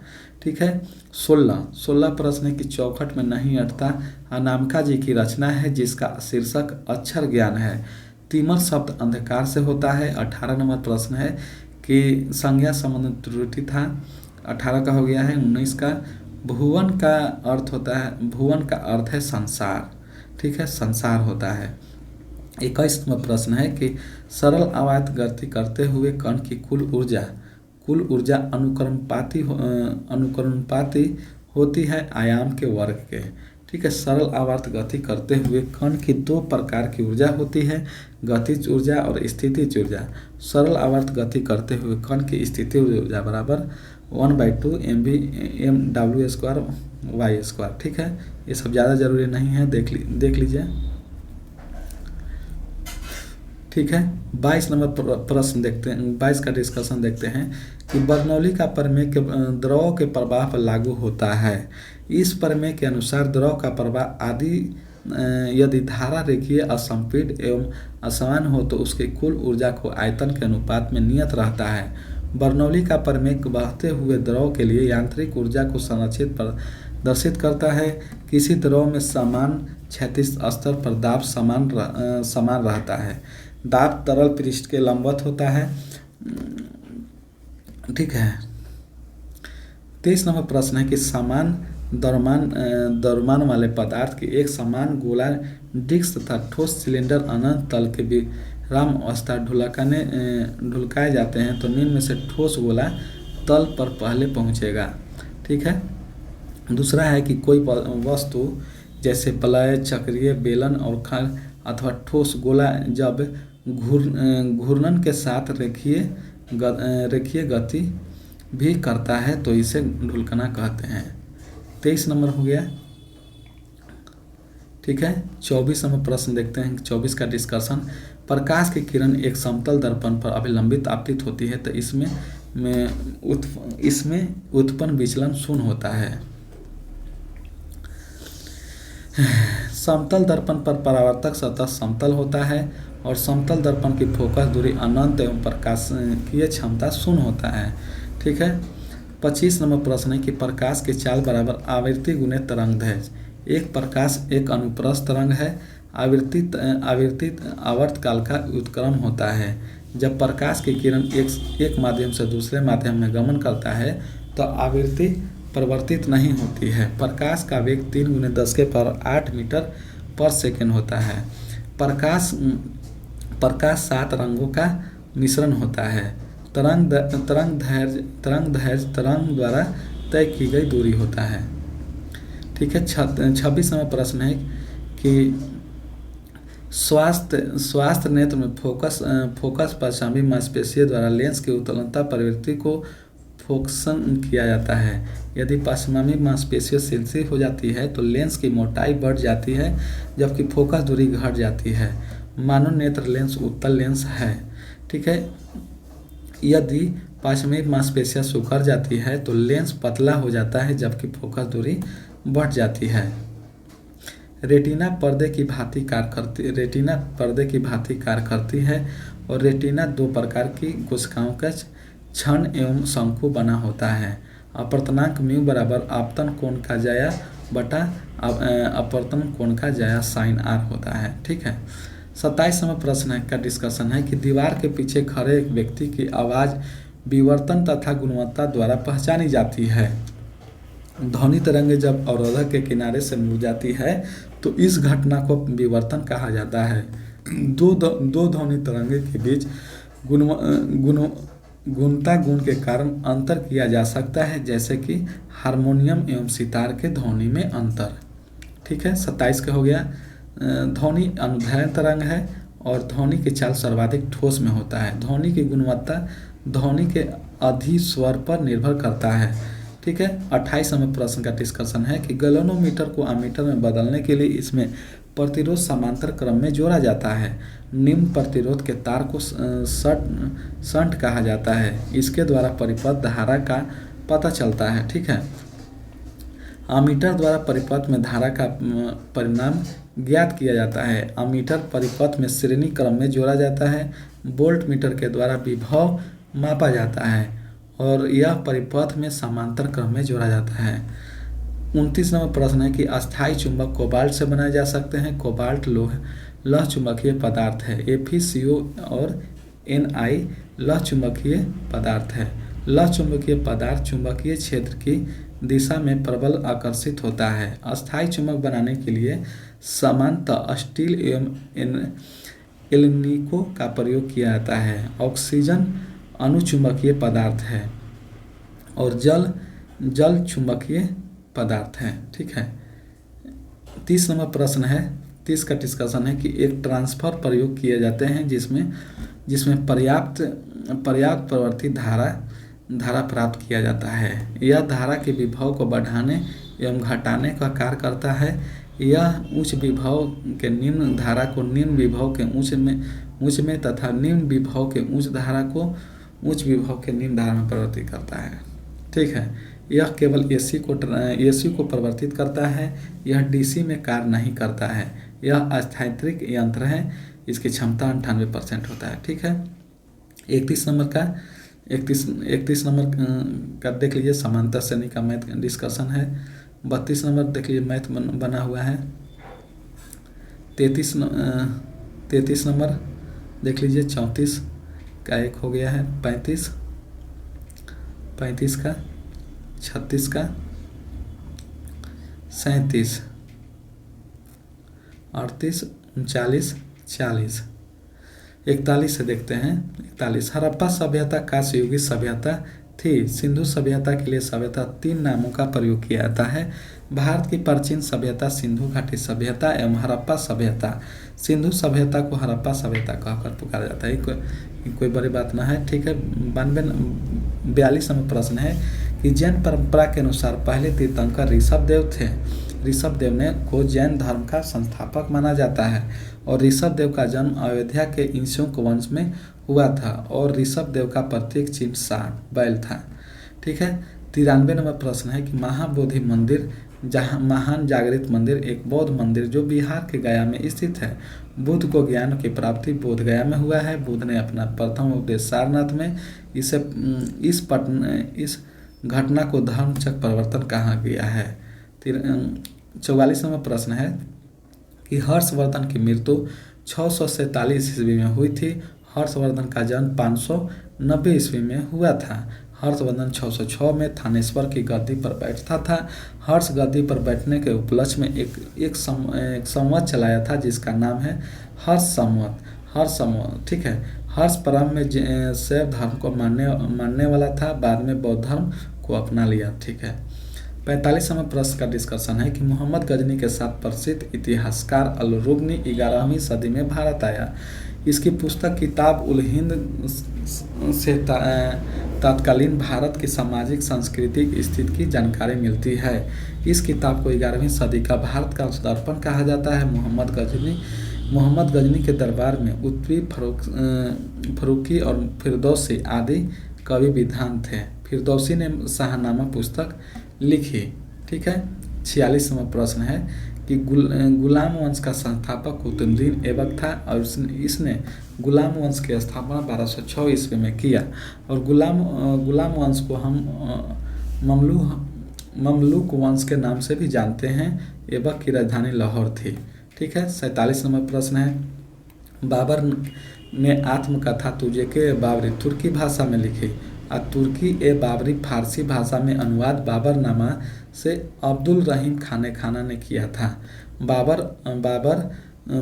ठीक है। 16 प्रश्न की चौखट में नहीं अटता अनामिका जी की रचना है जिसका शीर्षक अक्षर ज्ञान है। तिमर शब्द अंधकार से होता है। 18 नंबर प्रश्न है कि संज्ञा संबंध त्रुटि था। 18 का हो गया है। 19 का भुवन का अर्थ होता है, भुवन का अर्थ है संसार। ठीक है, संसार होता है। 21 नंबर प्रश्न है कि सरल आवर्त गति करते हुए कण की कुल ऊर्जा अनुक्रमपाती होती है आयाम के वर्ग के। ठीक है। सरल आवर्त गति करते हुए कण की 2 प्रकार की ऊर्जा होती है, गतिज ऊर्जा और स्थितिज ऊर्जा। सरल आवर्त गति करते हुए कण की स्थितिज ऊर्जा बराबर 1/2 mv/m/w²y²। ठीक है। ये सब ज़्यादा जरूरी नहीं है, देख लीजिए। ठीक है। 22 नंबर प्रश्न देखते हैं, 22 का डिस्कशन देखते हैं कि बर्नौली का प्रमेय के द्रव के प्रवाह पर लागू होता है। इस प्रमेय के अनुसार द्रव का प्रवाह यदि धारा रेखीय असंपीड एवं असमान हो तो उसकी कुल ऊर्जा को आयतन के अनुपात में नियत रहता है। बर्नौली का प्रमेय बहते हुए द्रव के लिए यांत्रिक ऊर्जा को संरक्षित प्रदर्शित करता है। किसी द्रव में समान क्षैतिज स्तर पर दाब समान रहता है। दाब तरल पृष्ठ के लंबवत होता है। ठीक है। 23 नंबर प्रश्न है कि समान द्रव्यमान वाले पदार्थ के एक समान गोला डिस्क तथा ठोस सिलेंडर अनंत तल के विराम अवस्था ढुलकाए जाते हैं तो निम्न में से ठोस गोला तल पर पहले पहुंचेगा। ठीक है। दूसरा है कि कोई वस्तु जैसे प्लय, चक्रीय, बेलन और खल अथवा ठोस गोला जब घूर्णन के साथ रेखीय गति भी करता है तो इसे ढुलकना कहते हैं। 23 नंबर हो गया। ठीक है। 24 नंबर प्रश्न देखते हैं। 24 का डिस्कशन, प्रकाश की किरण एक समतल दर्पण पर अभिलंबित आपतित होती है तो इसमें उत्पन्न विचलन शून्य होता है। समतल दर्पण पर परावर्तक सतह समतल होता है और समतल दर्पण की फोकस दूरी अनंत एवं प्रकाशीय क्षमता शून्य होता है। ठीक है। 25 नंबर प्रश्न है कि प्रकाश की चाल बराबर आवृत्ति गुने तरंगदैर्घ्य। एक प्रकाश एक अनुप्रस्थ तरंग है। आवर्त काल का उत्क्रम होता है। जब प्रकाश की किरण एक माध्यम से दूसरे माध्यम में गमन करता है तो आवृत्ति परिवर्तित नहीं होती है। प्रकाश का वेग 3 × 10⁸ मीटर पर सेकेंड होता है। प्रकाश 7 रंगों का मिश्रण होता है। तरंग द्वारा तय की गई दूरी होता है। ठीक है। 26वां प्रश्न है कि स्वास्थ्य नेत्र में फोकस पश्चिमी मांसपेशियों द्वारा लेंस की उत्तलता प्रवृत्ति को फोकसन किया जाता है। यदि पश्चिमी मांसपेशियों शिथिल हो जाती है तो लेंस की मोटाई बढ़ जाती है जबकि फोकस दूरी घट जाती है। मानव नेत्र लेंस उत्तल लेंस है। ठीक है। यदि पश्चिमी मांसपेशियां सिकुड़ जाती है तो लेंस पतला हो जाता है जबकि फोकस दूरी बढ़ जाती है। रेटिना पर्दे की भांति कार्य करती है और रेटिना दो प्रकार की कोशिकाओं का छण एवं शंकु बना होता है। अपवर्तनांक म्यू बराबर आपतन कोण का जाया बटा अपवर्तन कोण का जाया साइन आर होता है। ठीक है। 27वां प्रश्न का डिस्कशन है कि दीवार के पीछे खड़े एक व्यक्ति की आवाज़ विवर्तन तथा गुणवत्ता द्वारा पहचानी जाती है। ध्वनि तरंगे जब अवरोधक के किनारे से मिल जाती है तो इस घटना को विवर्तन कहा जाता है। दो ध्वनि तरंगे के बीच गुणता गुण के कारण अंतर किया जा सकता है, जैसे कि हारमोनियम एवं सितार के ध्वनि में अंतर। ठीक है। 27 का हो गया। ध्वनि अनुदैर्ध्य तरंग है और ध्वनि की चाल सर्वाधिक ठोस में होता है। ध्वनि की गुणवत्ता ध्वनि के अधिस्वर पर निर्भर करता है। ठीक है। 28वें प्रश्न का डिस्कशन है कि गैल्वेनोमीटर को अमीटर में बदलने के लिए इसमें प्रतिरोध समांतर क्रम में जोड़ा जाता है। निम्न प्रतिरोध के तार को शंट कहा जाता है। इसके द्वारा परिपथ धारा का पता चलता है। ठीक है। अमीटर द्वारा परिपथ में धारा का परिणाम ज्ञात किया जाता है। अमीटर परिपथ में श्रेणी क्रम में जोड़ा जाता है। वोल्ट मीटर के द्वारा विभव मापा जाता है और यह परिपथ में समांतर क्रम में जोड़ा जाता है। 29वां प्रश्न है कि अस्थायी चुंबक कोबाल्ट से बनाए जा सकते हैं। कोबाल्ट लौह चुंबकीय पदार्थ है। FeCO और Ni लौह चुंबकीय पदार्थ है। लौह चुंबकीय पदार्थ चुंबकीय क्षेत्र की दिशा में प्रबल आकर्षित होता है। अस्थायी चुंबक बनाने के लिए सामान्यतः स्टील एवं एल्युमिनियम का प्रयोग किया जाता है। ऑक्सीजन अनुचुंबकीय पदार्थ है और जल चुंबकीय पदार्थ है। ठीक है। 30 नंबर प्रश्न है, 30 का डिस्कशन है कि एक ट्रांसफर प्रयोग किए जाते हैं जिसमें पर्याप्त प्रवर्ती धारा प्राप्त किया जाता है। यह धारा के विभव को बढ़ाने एवं घटाने का कार्य करता है। यह उच्च विभव के निम्न धारा को निम्न विभव के उच्च में तथा निम्न विभव के उच्च धारा को उच्च विभव के निम्न धारा में परिवर्तित करता है। ठीक है। यह केवल एसी को परिवर्तित करता है। यह डीसी में कार्य नहीं करता है। यह अस्थायित्रिक यंत्र है। इसकी क्षमता 98% होता है। ठीक है। 31 नंबर का देख लीजिए, समांतर श्रेणी का मैथ डिस्कशन है। 32 नंबर देख लीजिए, मैथ बना हुआ है। 33 नंबर देख लीजिए, 34 का एक हो गया है। 35 का, 36 का, 37, 38, 39, 40। 41 से देखते हैं। 41 हड़प्पा सभ्यता कांस्य युगीय सभ्यता थी। सिंधु सभ्यता के लिए सभ्यता 3 नामों का प्रयोग किया जाता है। भारत की प्राचीन सभ्यता सिंधु घाटी सभ्यता एवं हड़प्पा सभ्यता। सिंधु सभ्यता को हड़प्पा सभ्यता कहकर पुकारा जाता है। कोई बड़ी बात ना है। ठीक है। 42 नंबर प्रश्न है कि जैन परंपरा के अनुसार पहले तीर्थंकर ऋषभ देव थे। ऋषभ देव को जैन धर्म का संस्थापक माना जाता है और ऋषभ देव का जन्म अयोध्या के इक्ष्वाकु वंश में हुआ था और ऋषभ देव का प्रतीक चिन्ह सांड बैल था। ठीक है। 93 नंबर प्रश्न है कि महाबोधि मंदिर जहाँ महान जागृत मंदिर एक बौद्ध मंदिर जो बिहार के गया में स्थित है। बुद्ध को ज्ञान की प्राप्ति बोध गया में हुआ है। बुद्ध ने अपना प्रथम उपदेश सारनाथ में इस घटना को धर्मचक्र परिवर्तन कहा गया है। 44 नंबर प्रश्न है कि हर्षवर्धन की मृत्यु 647 ईस्वी में हुई थी। हर्षवर्धन का जन्म 590 ईस्वी में हुआ था। हर्षवर्धन 606 में थानेश्वर की गद्दी पर बैठता था। हर्ष गद्दी पर बैठने के उपलक्ष्य में एक संवत चलाया था जिसका नाम है हर्ष संवत। ठीक है। हर्ष प्रारंभ में शैव धर्म को मानने वाला था, बाद में बौद्ध धर्म को अपना लिया। ठीक है। 45वां प्रश्न का डिस्कशन है कि मोहम्मद गजनी के साथ प्रसिद्ध इतिहासकार अल-रुग्नी 11वीं सदी में भारत आया। इसकी पुस्तक किताब उल हिंद से तत्कालीन भारत की सामाजिक सांस्कृतिक स्थिति की जानकारी मिलती है। इस किताब को 11वीं सदी का भारत का दर्पण कहा जाता है। मोहम्मद गजनी के दरबार में उत्तरी फरूकी और फिरदौसी आदि कवि विद्वान थे। फिरदौसी ने शाहनामा पुस्तक लिखी। ठीक है। 46वां प्रश्न है कि गुलाम वंश का संस्थापक कुतुबुद्दीन ऐबक था और इसने गुलाम वंश की स्थापना 1206 ईस्वी में किया। और गुलाम वंश को हम ममलूक वंश के नाम से भी जानते हैं। ऐबक की राजधानी लाहौर थी। ठीक है। 47वां प्रश्न है बाबर ने आत्मकथा तुझे के बाबरी तुर्की भाषा में लिखी। तुर्की ए बाबरी फारसी भाषा में अनुवाद बाबरनामा से अब्दुल रहीम खाना ने किया था। बाबर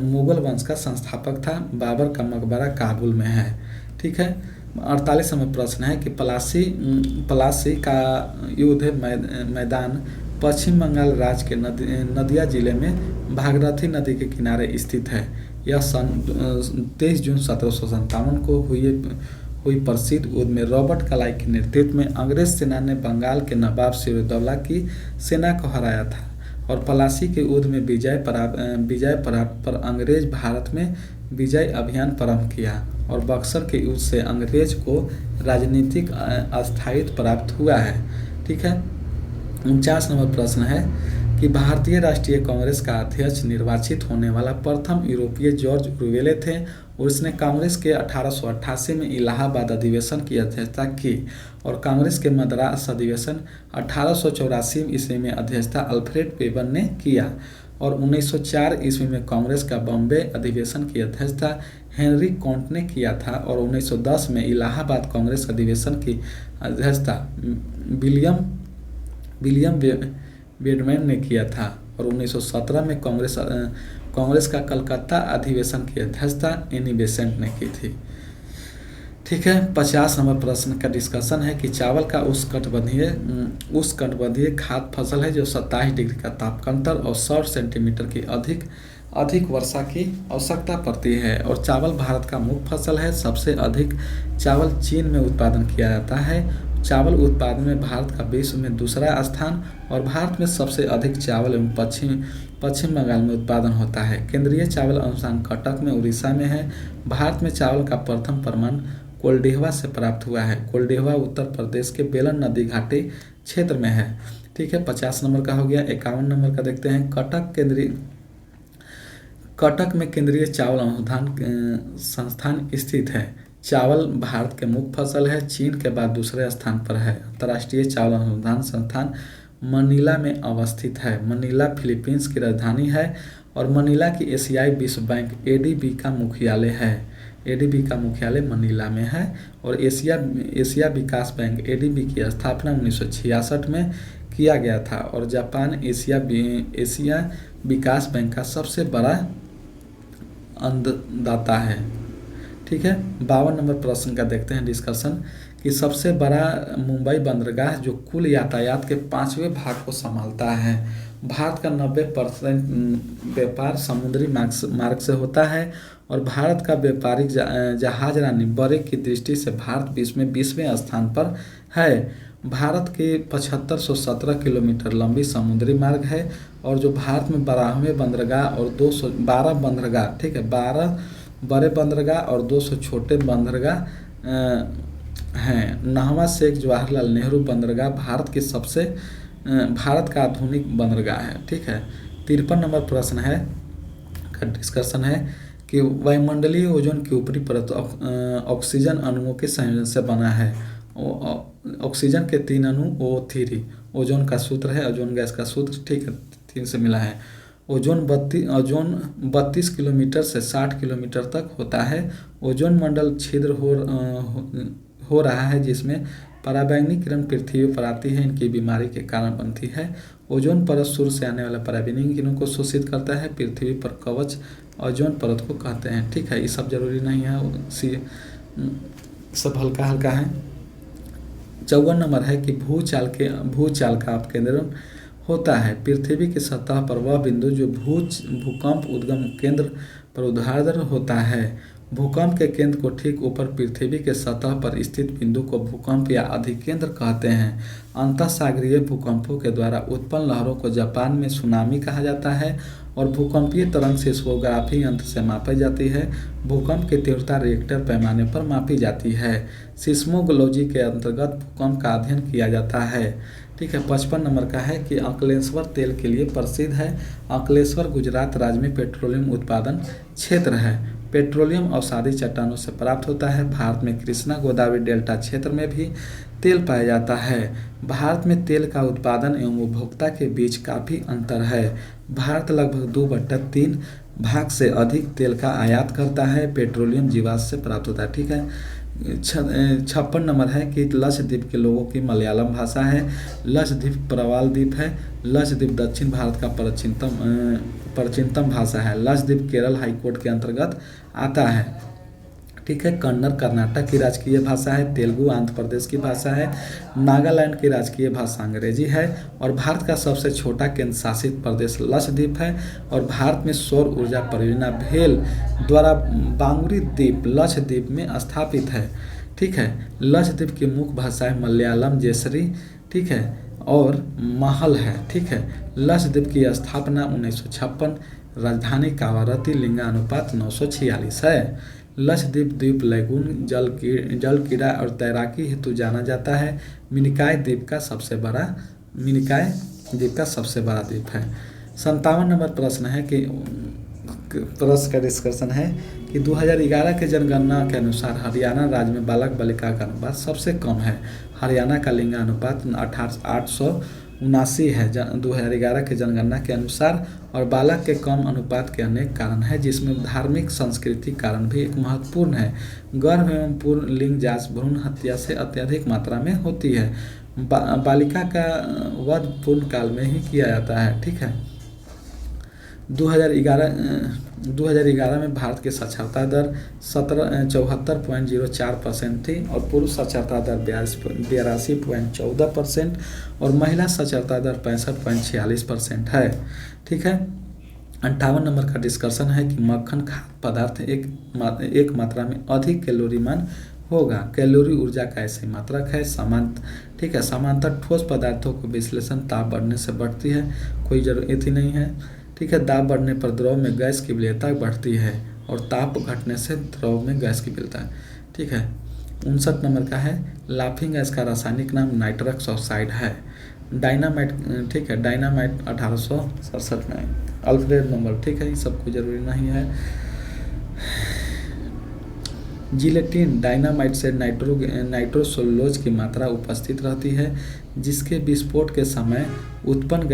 मुगल वंश का संस्थापक था। बाबर का मकबरा काबुल में है। ठीक है। 48वां प्रश्न है कि पलासी का युद्ध मैदान पश्चिम बंगाल राज्य के नदिया जिले में भागीरथी नदी के किनारे स्थित है। यह सन 23 जून 1757 को हुई प्रसिद्ध युद्ध में रॉबर्ट क्लाइव के नेतृत्व में अंग्रेज सेना ने बंगाल के नवाब सिराजउद्दौला की सेना को हराया था। और पलासी के युद्ध में विजय प्राप्त पर अंग्रेज भारत में विजय अभियान प्रारंभ किया। और बक्सर के युद्ध से अंग्रेज को राजनीतिक अस्थायित्व प्राप्त हुआ है। ठीक है। 49वां प्रश्न है कि भारतीय राष्ट्रीय कांग्रेस का अध्यक्ष निर्वाचित होने वाला प्रथम यूरोपीय जॉर्ज ऑरवेल थे और इसने कांग्रेस के 1888 में इलाहाबाद अधिवेशन की अध्यक्षता की। और कांग्रेस के मद्रास अधिवेशन 1884 ईस्वी में अध्यक्षता अल्फ्रेड वेबर ने किया। और 1904 ईस्वी में कांग्रेस का बॉम्बे अधिवेशन की अध्यक्षता हेनरी कॉन्ट ने किया था। और 1910 में इलाहाबाद कांग्रेस अधिवेशन की अध्यक्षता विलियम बेडमैन ने किया था। और 1917 में कांग्रेस का कलकत्ता अधिवेशन की अध्यक्षता एनी बेसेंट ने की थी। ठीक है। 50वां प्रश्न का डिस्कशन है कि चावल का उष्णकटिबंधीय खाद्य फसल है जो 27 डिग्री का तापक्रम और 100 सेंटीमीटर की अधिक वर्षा की आवश्यकता पड़ती है। और चावल भारत का मुख्य फसल है। सबसे अधिक चावल चीन में उत्पादन किया जाता है। चावल उत्पादन में भारत का विश्व में दूसरा स्थान। और भारत में सबसे अधिक चावल एवं पश्चिम बंगाल में उत्पादन होता है। केंद्रीय चावल अनुसंधान कटक में उड़ीसा में है। भारत में चावल का प्रथम प्रमाण कोलडेहवा से प्राप्त हुआ है। कोलडेहवा उत्तर प्रदेश के बेलन नदी घाटी क्षेत्र में है। ठीक है। 50 नंबर का हो गया। 51 नंबर का देखते हैं। कटक में केंद्रीय चावल अनुसंधान संस्थान स्थित है। चावल भारत के मुख्य फसल है। चीन के बाद दूसरे स्थान पर है। अंतर्राष्ट्रीय चावल अनुसंधान संस्थान मनीला में अवस्थित है। मनीला फिलीपींस की राजधानी है। और मनीला की एशियाई विश्व बैंक एडीबी का मुख्यालय है। एडीबी का मुख्यालय मनीला में है। और एशिया विकास बैंक एडीबी की स्थापना 1966 में किया गया था। और जापान एशिया विकास बैंक का सबसे बड़ा अन्नदाता है। ठीक है। 52 नंबर प्रश्न का देखते हैं डिस्कशन कि सबसे बड़ा मुंबई बंदरगाह जो कुल यातायात के 5वें भाग को संभालता है। भारत का 90% व्यापार समुद्री मार्ग से होता है। और भारत का व्यापारिक जहाज रानी बड़े की दृष्टि से भारत विश्व में 20वें स्थान पर है। भारत के 7517 किलोमीटर लंबी समुद्री मार्ग है। और जो भारत में 12वें बंदरगाह और 212 बंदरगाह, ठीक है, 12 बड़े बंदरगाह और 200 छोटे बंदरगाह हैं। नहवा शेख जवाहरलाल नेहरू बंदरगाह भारत का आधुनिक बंदरगाह है। ठीक है। 53 नंबर प्रश्न है का डिस्कशन है कि वायुमंडलीय ओजोन की ऊपरी परत ऑक्सीजन अणुओं के संयोजन से बना है। ऑक्सीजन के 3 अणु O3। ओजोन का सूत्र है, ओजोन गैस का सूत्र, ठीक है, 3 से मिला है। ओजोन 32 किलोमीटर से 60 किलोमीटर तक होता है। ओजोन मंडल छिद्र हो रहा है जिसमें पराबैंगनी किरण पृथ्वी पर आती है, इनकी बीमारी के कारण बनती है। ओजोन परत सूर्य से आने वाले पराबैंगनी किरणों को शोषित करता है। पृथ्वी पर कवच ओजोन परत को कहते हैं। ठीक है। ये सब जरूरी नहीं है, सब हल्का हल्का है। 54 नंबर है कि भूचाल का अपकेंद्रण होता है। पृथ्वी की सतह पर वह बिंदु जो भूकंप उद्गम केंद्र पर ऊर्ध्वाधर होता है। भूकंप के केंद्र को ठीक ऊपर पृथ्वी के सतह पर स्थित बिंदु को भूकंप या अधिकेंद्र कहते हैं। अंतःसागरीय भूकंपों के द्वारा उत्पन्न लहरों को जापान में सुनामी कहा जाता है और भूकंपीय तरंग सिस्मोग्राफी यंत्र से मापी जाती है। भूकंप की तीव्रता रिक्टर पैमाने पर मापी जाती है। सिस्मोलॉजी के अंतर्गत भूकंप का अध्ययन किया जाता है। ठीक है, 55 नंबर का है कि अंकलेश्वर तेल के लिए प्रसिद्ध है। अंकलेश्वर गुजरात राज्य में पेट्रोलियम उत्पादन क्षेत्र है। पेट्रोलियम अवसादी चट्टानों से प्राप्त होता है। भारत में कृष्णा गोदावरी डेल्टा क्षेत्र में भी तेल पाया जाता है। भारत में तेल का उत्पादन एवं उपभोक्ता के बीच काफ़ी अंतर है। भारत लगभग 2/3 भाग से अधिक तेल का आयात करता है। पेट्रोलियम जीवाश्म से प्राप्त होता है। ठीक है, 56 नंबर है कि लक्षद्वीप के लोगों की मलयालम भाषा है। लक्षद्वीप प्रवाल द्वीप है। लक्षद्वीप दक्षिण भारत का प्राचीनतम भाषा है। लक्षद्वीप केरल हाईकोर्ट के अंतर्गत आता है। ठीक है, कन्नड़ कर्नाटक की राजकीय भाषा है। तेलुगु आंध्र प्रदेश की भाषा है। नागालैंड की राजकीय भाषा अंग्रेजी है और भारत का सबसे छोटा केंद्र शासित प्रदेश लक्षद्वीप है। और भारत में सौर ऊर्जा परियोजना भेल द्वारा बांगुरी द्वीप लक्षद्वीप में स्थापित है। ठीक है, लक्षद्वीप की मुख्य भाषाएं मलयालम, जेसरी, ठीक है, और महल है। ठीक है, लक्षद्वीप की स्थापना 1956, राजधानी कावारती, लिंगानुपात 946 है। लक्षद्वीप द्वीप लैगून, जल कीड़ा और तैराकी हेतु जाना जाता है। मिनिकॉय द्वीप का सबसे बड़ा द्वीप है। 57 नंबर प्रश्न है कि प्रश्न का डिस्कशन है कि 2011 के जनगणना के अनुसार हरियाणा राज्य में बालक बालिका का अनुपात सबसे कम है। हरियाणा का लिंगानुपात 879 है 2011 के जनगणना के अनुसार। और बालक के कम अनुपात के अनेक कारण हैं, जिसमें धार्मिक संस्कृति कारण भी एक महत्वपूर्ण है। गर्भ एवं पूर्ण लिंग जांच भ्रूण हत्या से अत्यधिक मात्रा में होती है। बालिका का वध पूर्ण काल में ही किया जाता है। ठीक है, 2011 में भारत की साक्षरता दर 74.04% थी और पुरुष साक्षरता दर 82.14% और महिला साक्षरता दर 65.46% है। ठीक है, 58 नंबर का डिस्कशन है कि मक्खन खाद्य पदार्थ एक मात्रा में अधिक कैलोरीमान होगा। कैलोरी ऊर्जा का ऐसी मात्रक है। ठीक है, समांतर ठोस पदार्थों को विश्लेषण ताप बढ़ने से बढ़ती है, कोई जरूरत ही नहीं है। ठीक है, दाब बढ़ने पर द्रव में गैस की विलेयता बढ़ती है और ताप घटने से द्रव में गैस की विलेयता है। ठीक है, 59 नंबर का है लाफिंग गैस का रासायनिक नाम नाइट्रस ऑक्साइड है। डायनामाइट, ठीक है, डायनामाइट 1867 में। अल्फ्रेड नंबर, ठीक है, ये सब कोई जरूरी नहीं है। जिलेटिन डायनामाइट से नाइट्रोसोलुलोज की मात्रा उपस्थित रहती है, जिसके विस्फोट के समय उत्पन्न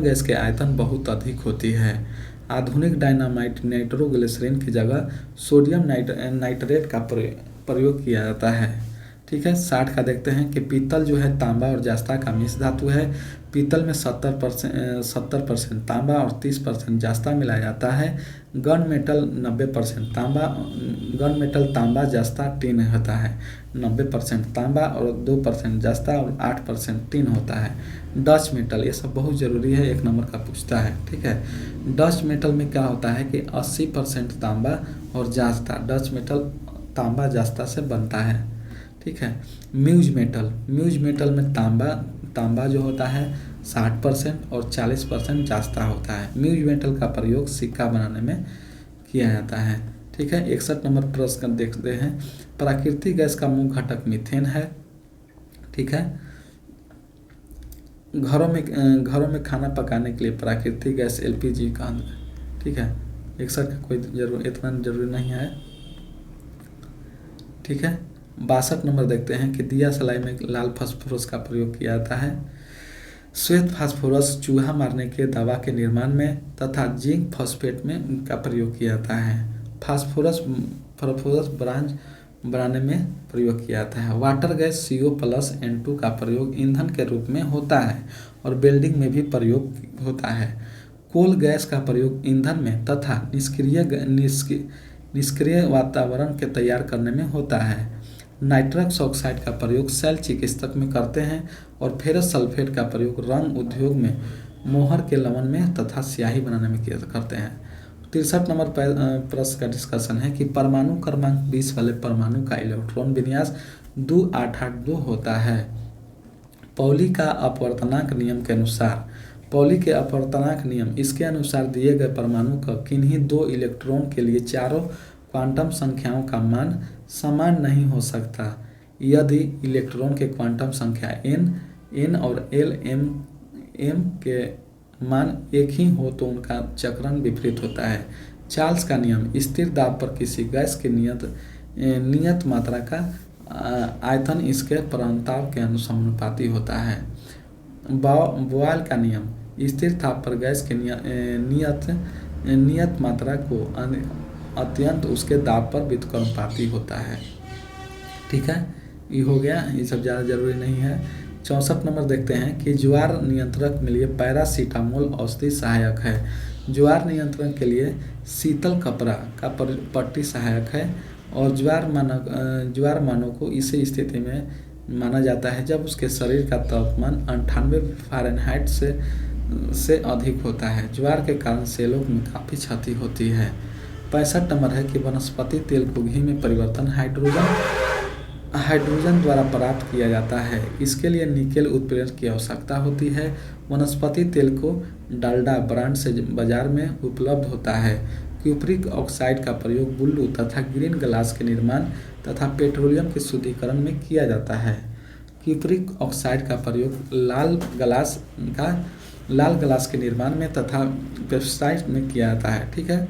गैस के आयतन बहुत अधिक होती है। आधुनिक डायनामाइट नाइट्रोग्लिसरीन की जगह सोडियम नाइट्रेट का प्रयोग किया जाता है। ठीक है, 60 का देखते हैं कि पीतल जो है तांबा और जास्ता का मिश्र धातु है। पीतल में 70% तांबा और 30% जास्ता मिलाया जाता है। गन मेटल 90% तांबा जास्ता टिन होता है। 90% तांबा और 2% जास्ता और 8% टिन होता है। डच मेटल, ये सब बहुत ज़रूरी है, 1 नंबर का पूछता है। ठीक है, डच मेटल में क्या होता है कि 80% तांबा और जास्ता, डच मेटल तांबा जास्ता से बनता है। ठीक है, म्यूज मेटल में तांबा जो होता है 60% और 40% जास्ता होता है। म्यूज मेटल का प्रयोग सिक्का बनाने में किया जाता है। ठीक है, 61 नंबर प्रश्न देखते हैं। प्राकृतिक गैस का मुख्य घटक मीथेन है। ठीक है, घरों में खाना पकाने के लिए प्राकृतिक गैस LPG का। ठीक है, 61 का कोई इतना जरूरी नहीं है। ठीक है, 62 नंबर देखते हैं कि दिया सलाई में लाल फास्फोरस का प्रयोग किया जाता है। श्वेत फास्फोरस चूहा मारने के दवा के निर्माण में तथा जिंक फॉस्फेट में इनका प्रयोग किया जाता है। फास्फोरस ब्रांच बनाने में प्रयोग किया जाता है। वाटर गैस CO+N2 का प्रयोग ईंधन के रूप में होता है और वेल्डिंग में भी प्रयोग होता है। कोल गैस का प्रयोग ईंधन में तथा निष्क्रिय वातावरण के तैयार करने में होता है। नाइट्रस ऑक्साइड का प्रयोग शैल चिकित्सक में करते हैं और फेरस सल्फेट का प्रयोग रंग उद्योग में, मोहर के लवण में तथा स्याही बनाने में किया करते हैं। 63 नंबर प्रश्न का डिस्कशन है कि परमाणु क्रमांक 20 वाले परमाणु का इलेक्ट्रॉन विन्यास 2882 होता है। पॉली का अपवर्तनांक नियम के अनुसार, पॉली के अपवर्तनांक नियम इसके अनुसार दिए गए परमाणु का किन्हीं दो इलेक्ट्रॉन के लिए चारों क्वांटम संख्याओं का मान समान नहीं हो सकता। यदि इलेक्ट्रॉन के क्वांटम संख्या n और l m के मान एक ही हो तो उनका चक्रण विपरीत होता है। चार्ल्स का नियम स्थिर दाब पर किसी गैस की नियत मात्रा का आयतन इसके परमाणु के अनुसमानुपाती होता है। बॉयल का नियम स्थिर ताप पर गैस के नियत मात्रा को अत्यंत उसके दाब पर व्युत्क्रमानुपाती होता है। ठीक है, ये हो गया, ये सब ज़्यादा जरूरी नहीं है। 64 नंबर देखते हैं कि ज्वार नियंत्रक में लिए पैरासीटामोल औषधि सहायक है। ज्वार नियंत्रण के लिए शीतल कपड़ा का पट्टी सहायक है और ज्वार मानव को इस स्थिति में माना जाता है जब उसके शरीर का तापमान 98 फ़ारेनहाइट से अधिक होता है। ज्वार के कारण सेलों में काफ़ी क्षति होती है। 65 नंबर है कि वनस्पति तेल को घी में परिवर्तन हाइड्रोजन द्वारा प्राप्त किया जाता है। इसके लिए निकेल उत्प्रेरक की आवश्यकता होती है। वनस्पति तेल को डालडा ब्रांड से बाजार में उपलब्ध होता है। क्यूप्रिक ऑक्साइड का प्रयोग ब्लू तथा ग्रीन ग्लास के निर्माण तथा पेट्रोलियम के शुद्धिकरण में किया जाता है। क्यूप्रिक ऑक्साइड का प्रयोग लाल ग्लास के निर्माण में तथा पेस्टिसाइड में किया जाता है। ठीक है।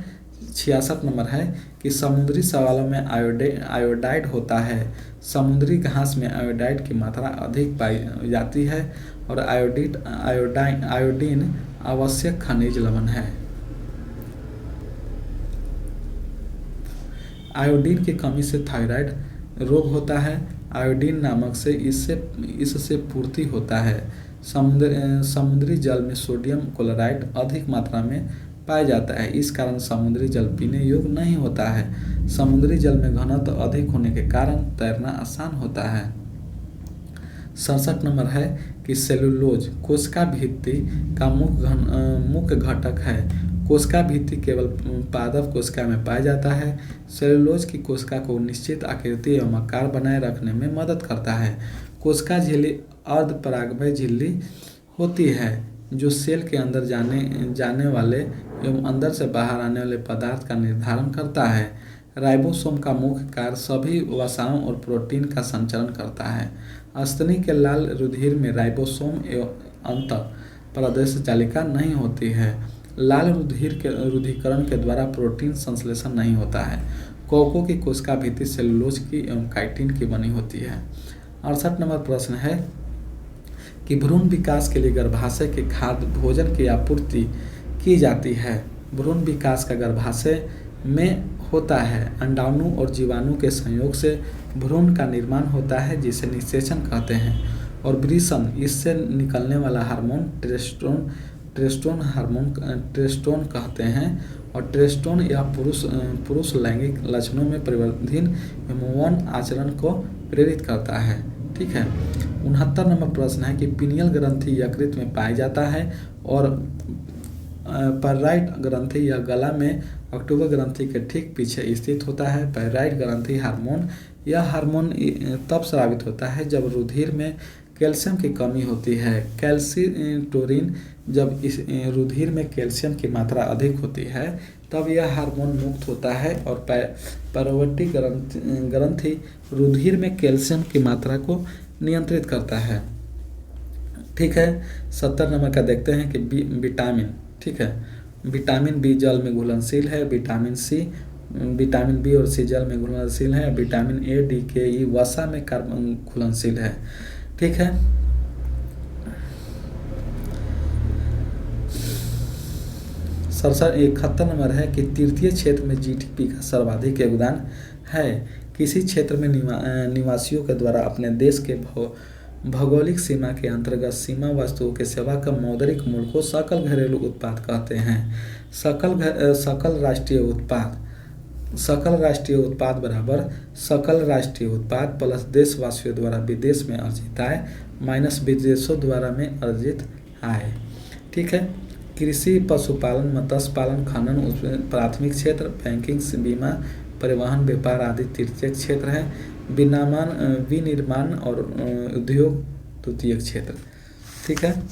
66 नंबर है कि समुद्री शैवालों में आयोडाइड होता है। समुद्री घास में आयोडाइड की मात्रा अधिक पाई जाती है और आयोडीन आवश्यक खनिज लवण है। आयोडीन की कमी से थायराइड रोग होता है। आयोडीन नामक से इससे पूर्ति होता है। समुद्री जल में सोडियम क्लोराइड अधिक मात्रा में पाया जाता है। इस कारण समुद्री जल पीने योग्य नहीं होता है। समुद्री जल में घनत्व अधिक होने के कारण तैरना आसान होता है। 67 नंबर है कि सेलुलोज कोशिका भित्ति का मुख्य घटक है। कोशिका भित्ति केवल पादप कोशिका में पाया जाता है। सेलुलोज की कोशिका को निश्चित आकृति एवं आकार बनाए रखने में मदद करता है। कोशिका झिल्ली अर्धपरागमय झिल्ली होती है जो सेल के अंदर जाने वाले एवं अंदर से बाहर आने वाले पदार्थ का निर्धारण करता है। राइबोसोम का मुख्य कार्य सभी वसाओं और प्रोटीन का संचरण करता है। स्तनी के लाल रुधिर में राइबोसोम एवं अंत प्रदेश जालिका नहीं होती है। लाल रुधिर के रुधिकरण के द्वारा प्रोटीन संश्लेषण नहीं होता है। कोको की कोशिका भित्ति सेलुलोज की एवं काइटिन की बनी होती है। 68 नंबर प्रश्न है कि भ्रूण विकास के लिए गर्भाशय के खाद्य भोजन की आपूर्ति की जाती है। भ्रूण विकास का गर्भाशय में होता है। अंडाणु और जीवाणु के संयोग से भ्रूण का निर्माण होता है जिसे निषेचन कहते हैं और वृषण इससे निकलने वाला हार्मोन टेस्टोन कहते हैं और टेस्टोन या पुरुष लैंगिक लक्षणों में परिवर्तन यौन आचरण को प्रेरित करता है। ठीक है। 69 नंबर प्रश्न है कि पिनियल ग्रंथि यकृत में पाया जाता है और पैराइट ग्रंथि या गला में अक्टूबर ग्रंथि के ठीक पीछे स्थित होता है। पैराइट ग्रंथि हार्मोन तब स्रावित होता है जब रुधिर में कैल्शियम की कमी होती है। कैल्सीटोनिन जब इस रुधिर में कैल्शियम की मात्रा अधिक होती है तब यह हार्मोन मुक्त होता है और पैराइट ग्रंथि रुधिर में कैल्शियम की मात्रा को नियंत्रित करता है। ठीक है। 70 नंबर का देखते हैं कि विटामिन। ठीक है। विटामिन बी जल में घुलनशील है। विटामिन बी और सी जल में घुलनशील है। विटामिन ए डी के ई वसा में कार्बन घुलनशील है। ठीक है। 71 नंबर है कि तृतीय क्षेत्र में जीडीपी का सर्वाधिक योगदान है। किसी क्षेत्र में निवासियों के द्वारा अपने देश के भौगोलिक सीमा के अंतर्गत सीमा वस्तुओं के सेवा का मौद्रिक मूल्य को सकल घरेलू उत्पाद कहते हैं। सकल राष्ट्रीय उत्पाद सकल राष्ट्रीय उत्पाद बराबर सकल राष्ट्रीय उत्पाद प्लस देशवासियों द्वारा विदेश में अर्जित आय माइनस विदेशों द्वारा में अर्जित आय। ठीक है। कृषि, पशुपालन, मत्स्य पालन, खनन उसमें प्राथमिक क्षेत्र, बैंकिंग, बीमा, परिवहन, व्यापार आदि तृतीयक क्षेत्र है। विनिर्माण और उद्योग तृतीयक क्षेत्र। ठीक है।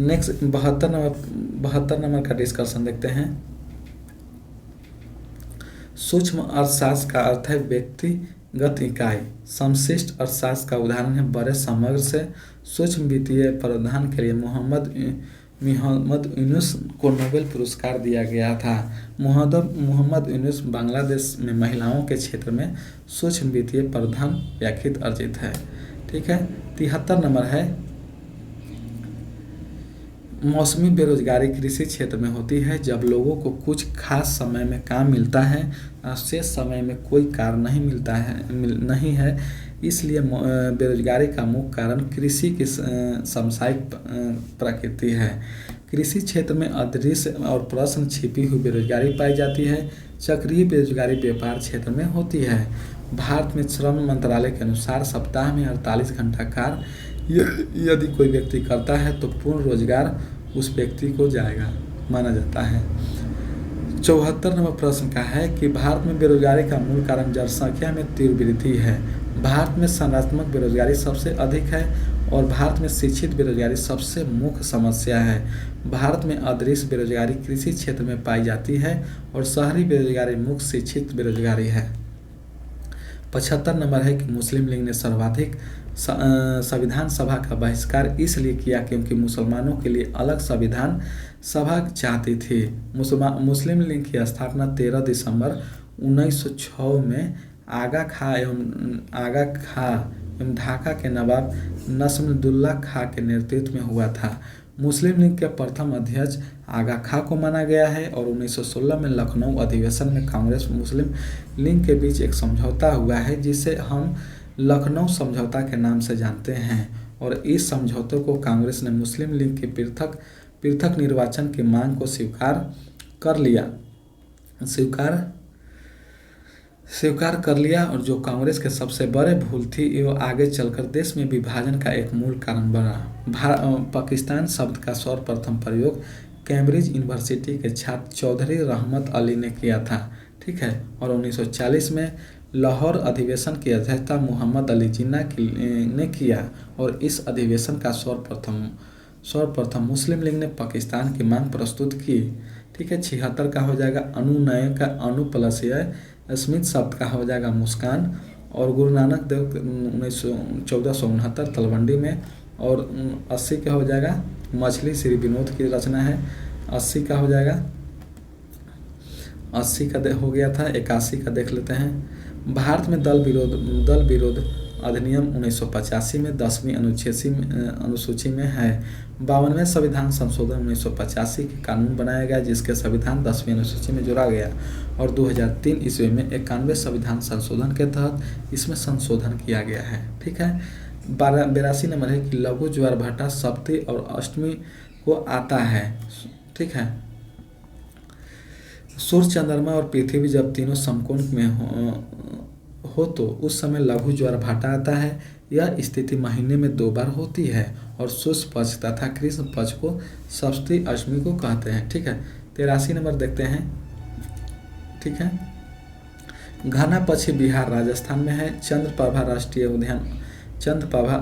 नेक्स्ट 72 नंबर का डिस्कशन देखते हैं। सूक्ष्म अर्थशास्त्र का अर्थ है व्यक्तिगत इकाई। समष्टि अर्थशास्त्र का उदाहरण है बड़े समग्र से। सूक्ष्म वित्तीय प्रावधान के लिए मोहम्मद यूनुस को नोबेल पुरस्कार दिया गया था। मोहम्मद यूनुस बांग्लादेश में महिलाओं के क्षेत्र में सूक्ष्म वित्तीय प्रावधान व्याख्यात अर्जित है। ठीक है। 73 नंबर है मौसमी बेरोजगारी कृषि क्षेत्र में होती है जब लोगों को कुछ खास समय में काम मिलता है और शेष समय में कोई कार्य नहीं है इसलिए बेरोजगारी का मुख्य कारण कृषि की समसामयिक प्रकृति है। कृषि क्षेत्र में अदृश्य और प्रश्न छिपी हुई बेरोजगारी पाई जाती है। चक्रीय बेरोजगारी व्यापार क्षेत्र में होती है। भारत में श्रम मंत्रालय के अनुसार सप्ताह में 48 घंटा कार्य यदि कोई व्यक्ति करता है तो पूर्ण रोजगार उस व्यक्ति को जाएगा माना जाता है। 74 नंबर प्रश्न का है कि भारत में बेरोजगारी का मूल कारण जनसंख्या में तीव्र वृद्धि है। भारत में संरचनात्मक बेरोजगारी सबसे अधिक है और भारत में शिक्षित बेरोजगारी सबसे मुख्य समस्या है। भारत में अदृश्य बेरोजगारी कृषि क्षेत्र में पाई जाती है और शहरी बेरोजगारी मुख्य शिक्षित बेरोजगारी है। 75 नंबर है कि मुस्लिम लीग ने सर्वाधिक संविधान सभा का बहिष्कार इसलिए किया क्योंकि मुसलमानों के लिए अलग संविधान सभा चाहती थी। मुस्लिम लीग की स्थापना 13 दिसंबर 1906 में आगा खां एवं ढाका के नवाब नसरुद्दौला खां के नेतृत्व में हुआ था। मुस्लिम लीग के प्रथम अध्यक्ष आगा खां को माना गया है और 1916 में लखनऊ अधिवेशन में कांग्रेस मुस्लिम लीग के बीच एक समझौता हुआ है जिसे हम लखनऊ समझौता के नाम से जानते हैं और इस समझौते को कांग्रेस ने मुस्लिम लीग के पृथक निर्वाचन की मांग को स्वीकार कर लिया और जो कांग्रेस के सबसे बड़े भूल थी वो आगे चलकर देश में विभाजन का एक मूल कारण बना। पाकिस्तान शब्द का सर्वप्रथम प्रयोग कैम्ब्रिज यूनिवर्सिटी के छात्र चौधरी रहमत अली ने किया था। ठीक है। और 1940 में लाहौर अधिवेशन की अध्यक्षता मोहम्मद अली जिन्ना ने किया और इस अधिवेशन का सर्वप्रथम मुस्लिम लीग ने पाकिस्तान की मांग प्रस्तुत की। ठीक है। 76 का हो जाएगा अनुनय का अनु प्लस स्मिथ शब्द का हो जाएगा मुस्कान और गुरु नानक देव 1469 तलवंडी में और 80 का हो जाएगा मछली श्री विनोद की रचना है। 80 का हो जाएगा 80 का हो गया था। 81 का देख लेते हैं। भारत में दल विरोध अधिनियम 1985 में 10वीं अनुसूची में है। 52वें संविधान संशोधन 1985 के कानून बनाया गया जिसके संविधान 10वीं अनुसूची में जोड़ा गया और 2003 ईस्वी में 91वें संविधान संशोधन के तहत इसमें संशोधन किया गया है। ठीक है। 82 नंबर है कि लघु ज्वार भाटा सप्तमी और अष्टमी को आता है। ठीक है। सूर्य, चंद्रमा और पृथ्वी जब तीनों समकोण में हो तो उस समय लघु ज्वार भाटा आता है। यह स्थिति महीने में 2 बार होती है और शुक्ल पक्ष तथा कृष्ण पक्ष को सप्तमी अष्टमी को कहते हैं। ठीक है। 83 नंबर देखते हैं। ठीक है। घना पक्षी बिहार राजस्थान में है। चंद्रप्रभा राष्ट्रीय उद्यान चंद्रप्रभा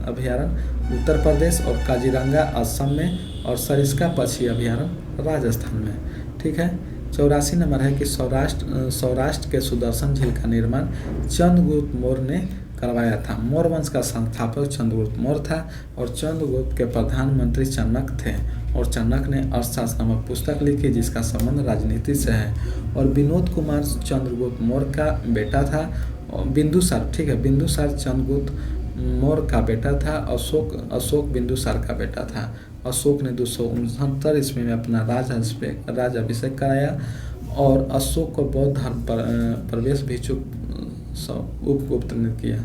अभयारण्य उत्तर प्रदेश और काजीरंगा असम में और सरिस्का पक्षी अभयारण्य राजस्थान में। ठीक है। 84 नंबर है कि सौराष्ट्र के सुदर्शन झील का निर्माण चंद्रगुप्त मौर्य ने करवाया था। मौर्य वंश का संस्थापक चंद्रगुप्त मौर्य था और चंद्रगुप्त के प्रधानमंत्री चाणक्य थे और चाणक्य ने अर्थशास्त्र नामक पुस्तक लिखी जिसका संबंध राजनीति से है। और विनोद कुमार चंद्रगुप्त मौर्य का बेटा था। बिंदुसार, ठीक है, बिंदुसार चंद्रगुप्त मौर्य का बेटा था। अशोक बिंदुसार का बेटा था। अशोक ने 269 ईस्वी में अपना राजाभिषेक कराया और अशोक को बौद्ध धर्म पर प्रवेश भिक्षुक उपगुप्त ने किया।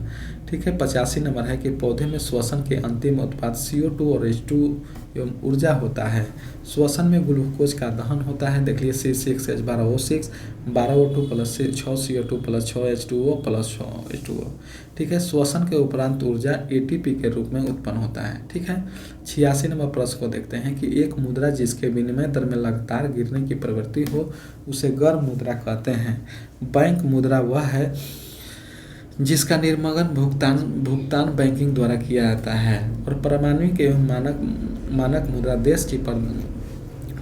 ठीक है। 85 नंबर है कि पौधे में श्वसन के अंतिम उत्पाद CO2 और H2 एवं ऊर्जा होता है। श्वसन में ग्लूकोज का दहन होता है, देख लीजिए C6H12O6 12O2 plus 6 CO2 plus 6 H2O plus 6 H2O। ठीक है। श्वसन के उपरांत ऊर्जा ATP के रूप में उत्पन्न होता है। ठीक है। 86 नंबर प्रश्न को देखते हैं कि एक मुद्रा जिसके विनिमय दर में लगातार गिरने की प्रवृत्ति हो उसे गर्म मुद्रा कहते हैं। बैंक मुद्रा वह है जिसका निर्गमन भुगतान बैंकिंग द्वारा किया जाता है। और पारमाणविक एवं मानक मुद्रा देश की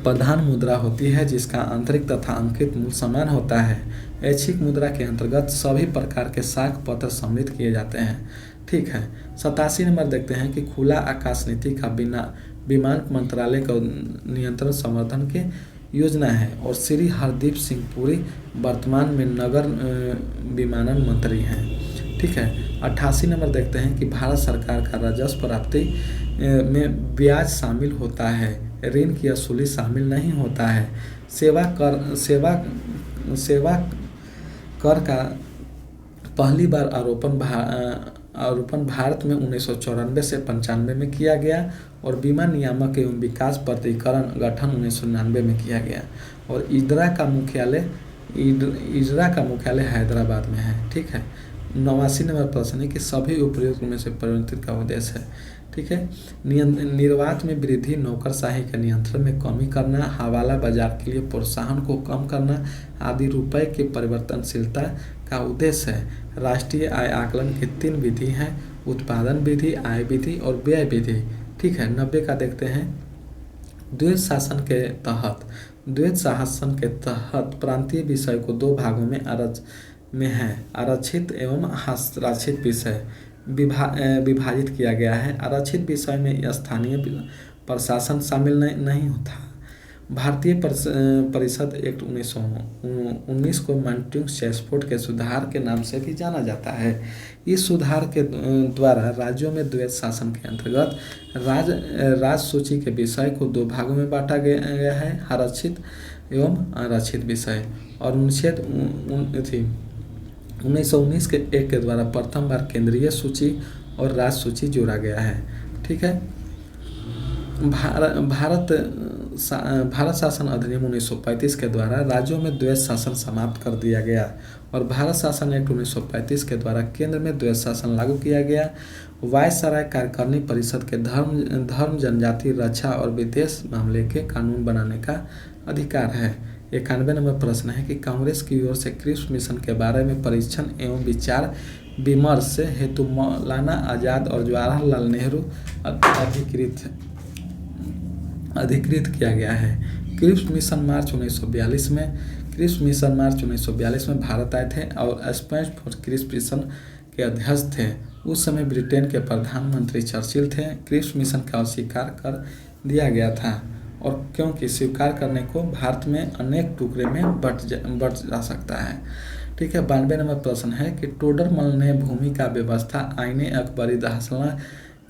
प्रधान मुद्रा होती है जिसका आंतरिक तथा अंकित मूल्य समान होता है। ऐच्छिक मुद्रा के अंतर्गत सभी प्रकार के साख पत्र सम्मिलित किए जाते हैं। ठीक है। 87 नंबर देखते हैं कि खुला आकाश नीति का विमान मंत्रालय का नियंत्रण संवर्धन के योजना है और श्री हरदीप सिंह पुरी वर्तमान में नगर विमानन मंत्री हैं। ठीक है। 88 नंबर देखते हैं कि भारत सरकार का राजस्व प्राप्ति में ब्याज शामिल होता है, ऋण की वसूली शामिल नहीं होता है। सेवा कर का पहली बार आरोपण भारत में 1994 से 95 में किया गया और बीमा नियामक एवं विकास प्राधिकरण गठन 1999 में किया गया और इजरा का मुख्यालय हैदराबाद में है। ठीक है। 89 नंबर प्रश्न है कि सभी उपयुक्त में से परिवर्तित का उद्देश्य है। ठीक है। निर्वात में वृद्धि, नौकरशाही के नियंत्रण में कमी करना, हवाला बाजार के लिए प्रोत्साहन को कम करना आदि रुपये की परिवर्तनशीलता का उद्देश्य है। राष्ट्रीय आय आकलन की 3 विधि हैं, उत्पादन विधि, आय विधि और व्यय विधि। ठीक है। 90 का देखते हैं। द्वैध शासन के तहत प्रांतीय विषय को 2 भागों में है, आरक्षित एवं हस्ताक्षरित विषय विभाजित किया गया है। आरक्षित विषय में स्थानीय प्रशासन शामिल नहीं होता। भारतीय परिषद एक्ट 1919 को मॉन्टेग्यू चेम्सफोर्ड के सुधार के नाम से भी जाना जाता है। इस सुधार के द्वारा राज्यों में द्वैध शासन के अंतर्गत राज सूची के विषय को 2 भागों में बांटा गया है, आरक्षित एवं आरक्षित विषय। और अनुच्छेद 1919 के एक के द्वारा प्रथम बार केंद्रीय सूची और राज्य सूची जोड़ा गया है। ठीक है। भारत शासन अधिनियम 1935 के द्वारा राज्यों में द्वैध शासन समाप्त कर दिया गया और भारत शासन एक्ट 1935 के द्वारा केंद्र में द्वैध शासन लागू किया गया। वायसराय कार्यकारिणी परिषद के धर्म जनजाति रक्षा और विदेश मामले के कानून बनाने का अधिकार है। 91 नंबर प्रश्न है कि कांग्रेस की ओर से क्रिप्स मिशन के बारे में परीक्षण एवं विचार विमर्श हेतु मौलाना आजाद और जवाहरलाल नेहरू अधिकृत किया गया है। क्रिप्स मिशन मार्च 1942 में भारत आए थे और स्पेन फॉर क्रिप्स मिशन के अध्यक्ष थे। उस समय ब्रिटेन के प्रधानमंत्री चर्चिल थे। क्रिप्स मिशन का स्वीकार कर दिया गया था और क्योंकि स्वीकार करने को भारत में अनेक टुकड़े में बट जा सकता है। ठीक है। 92 नंबर प्रश्न है कि टोडरमल ने भूमि का व्यवस्था आईने अकबरी दाखिला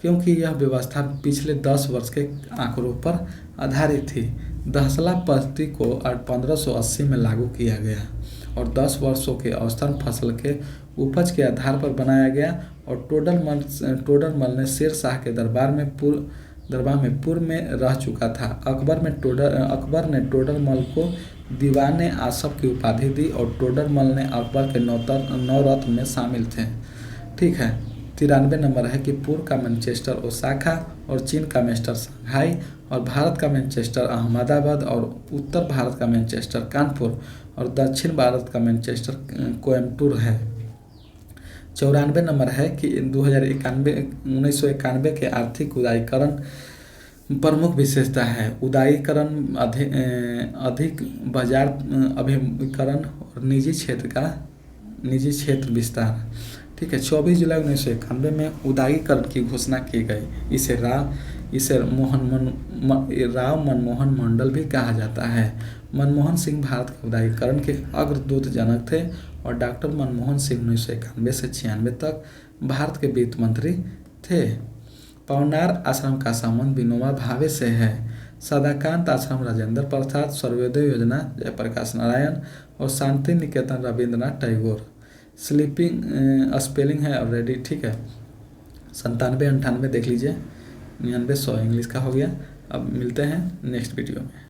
क्योंकि यह व्यवस्था पिछले 10 वर्ष के आंकड़ों पर आधारित थी। दाखिला पद्धति को 1580 में लागू किया गया और 10 वर्षों के औसतन फसल के उपज के आधार पर बनाया गया और टोडरमल ने शेर शाह के दरबार में पूर्व में रह चुका था। अकबर ने टोडरमल को दीवाने आसफ की उपाधि दी और टोडरमल ने अकबर के 9 रत्न में शामिल थे। ठीक है। 93 नंबर है कि पूर्व का मैनचेस्टर ओसाका और चीन का मैनचेस्टर शंघाई और भारत का मैनचेस्टर अहमदाबाद और उत्तर भारत का मैनचेस्टर कानपुर और दक्षिण भारत का मैनचेस्टर कोयम्बटूर है। 94 नंबर है कि 1991 के आर्थिक उदारीकरण प्रमुख विशेषता है। उदारीकरण, अधिक बाजार अभिमुखीकरण और निजी क्षेत्र विस्तार। ठीक है। 24 जुलाई 1991 में उदारीकरण की घोषणा की गई। इसे राव मनमोहन मंडल भी कहा जाता है। मनमोहन सिंह भारत के उदारीकरण के अग्रदूत जनक थे और डॉक्टर मनमोहन सिंह 1991 से 96 तक भारत के वित्त मंत्री थे। पवनार आश्रम का संबंध विनोबा भावे से है। सदाकांत आश्रम राजेंद्र प्रसाद, सर्वोदय योजना जयप्रकाश नारायण और शांति निकेतन रविंद्रनाथ टैगोर। स्लीपिंग स्पेलिंग है ऑलरेडी, ठीक है। 97 98 देख लीजिए, 99 100 इंग्लिश का हो गया। अब मिलते हैं नेक्स्ट वीडियो में।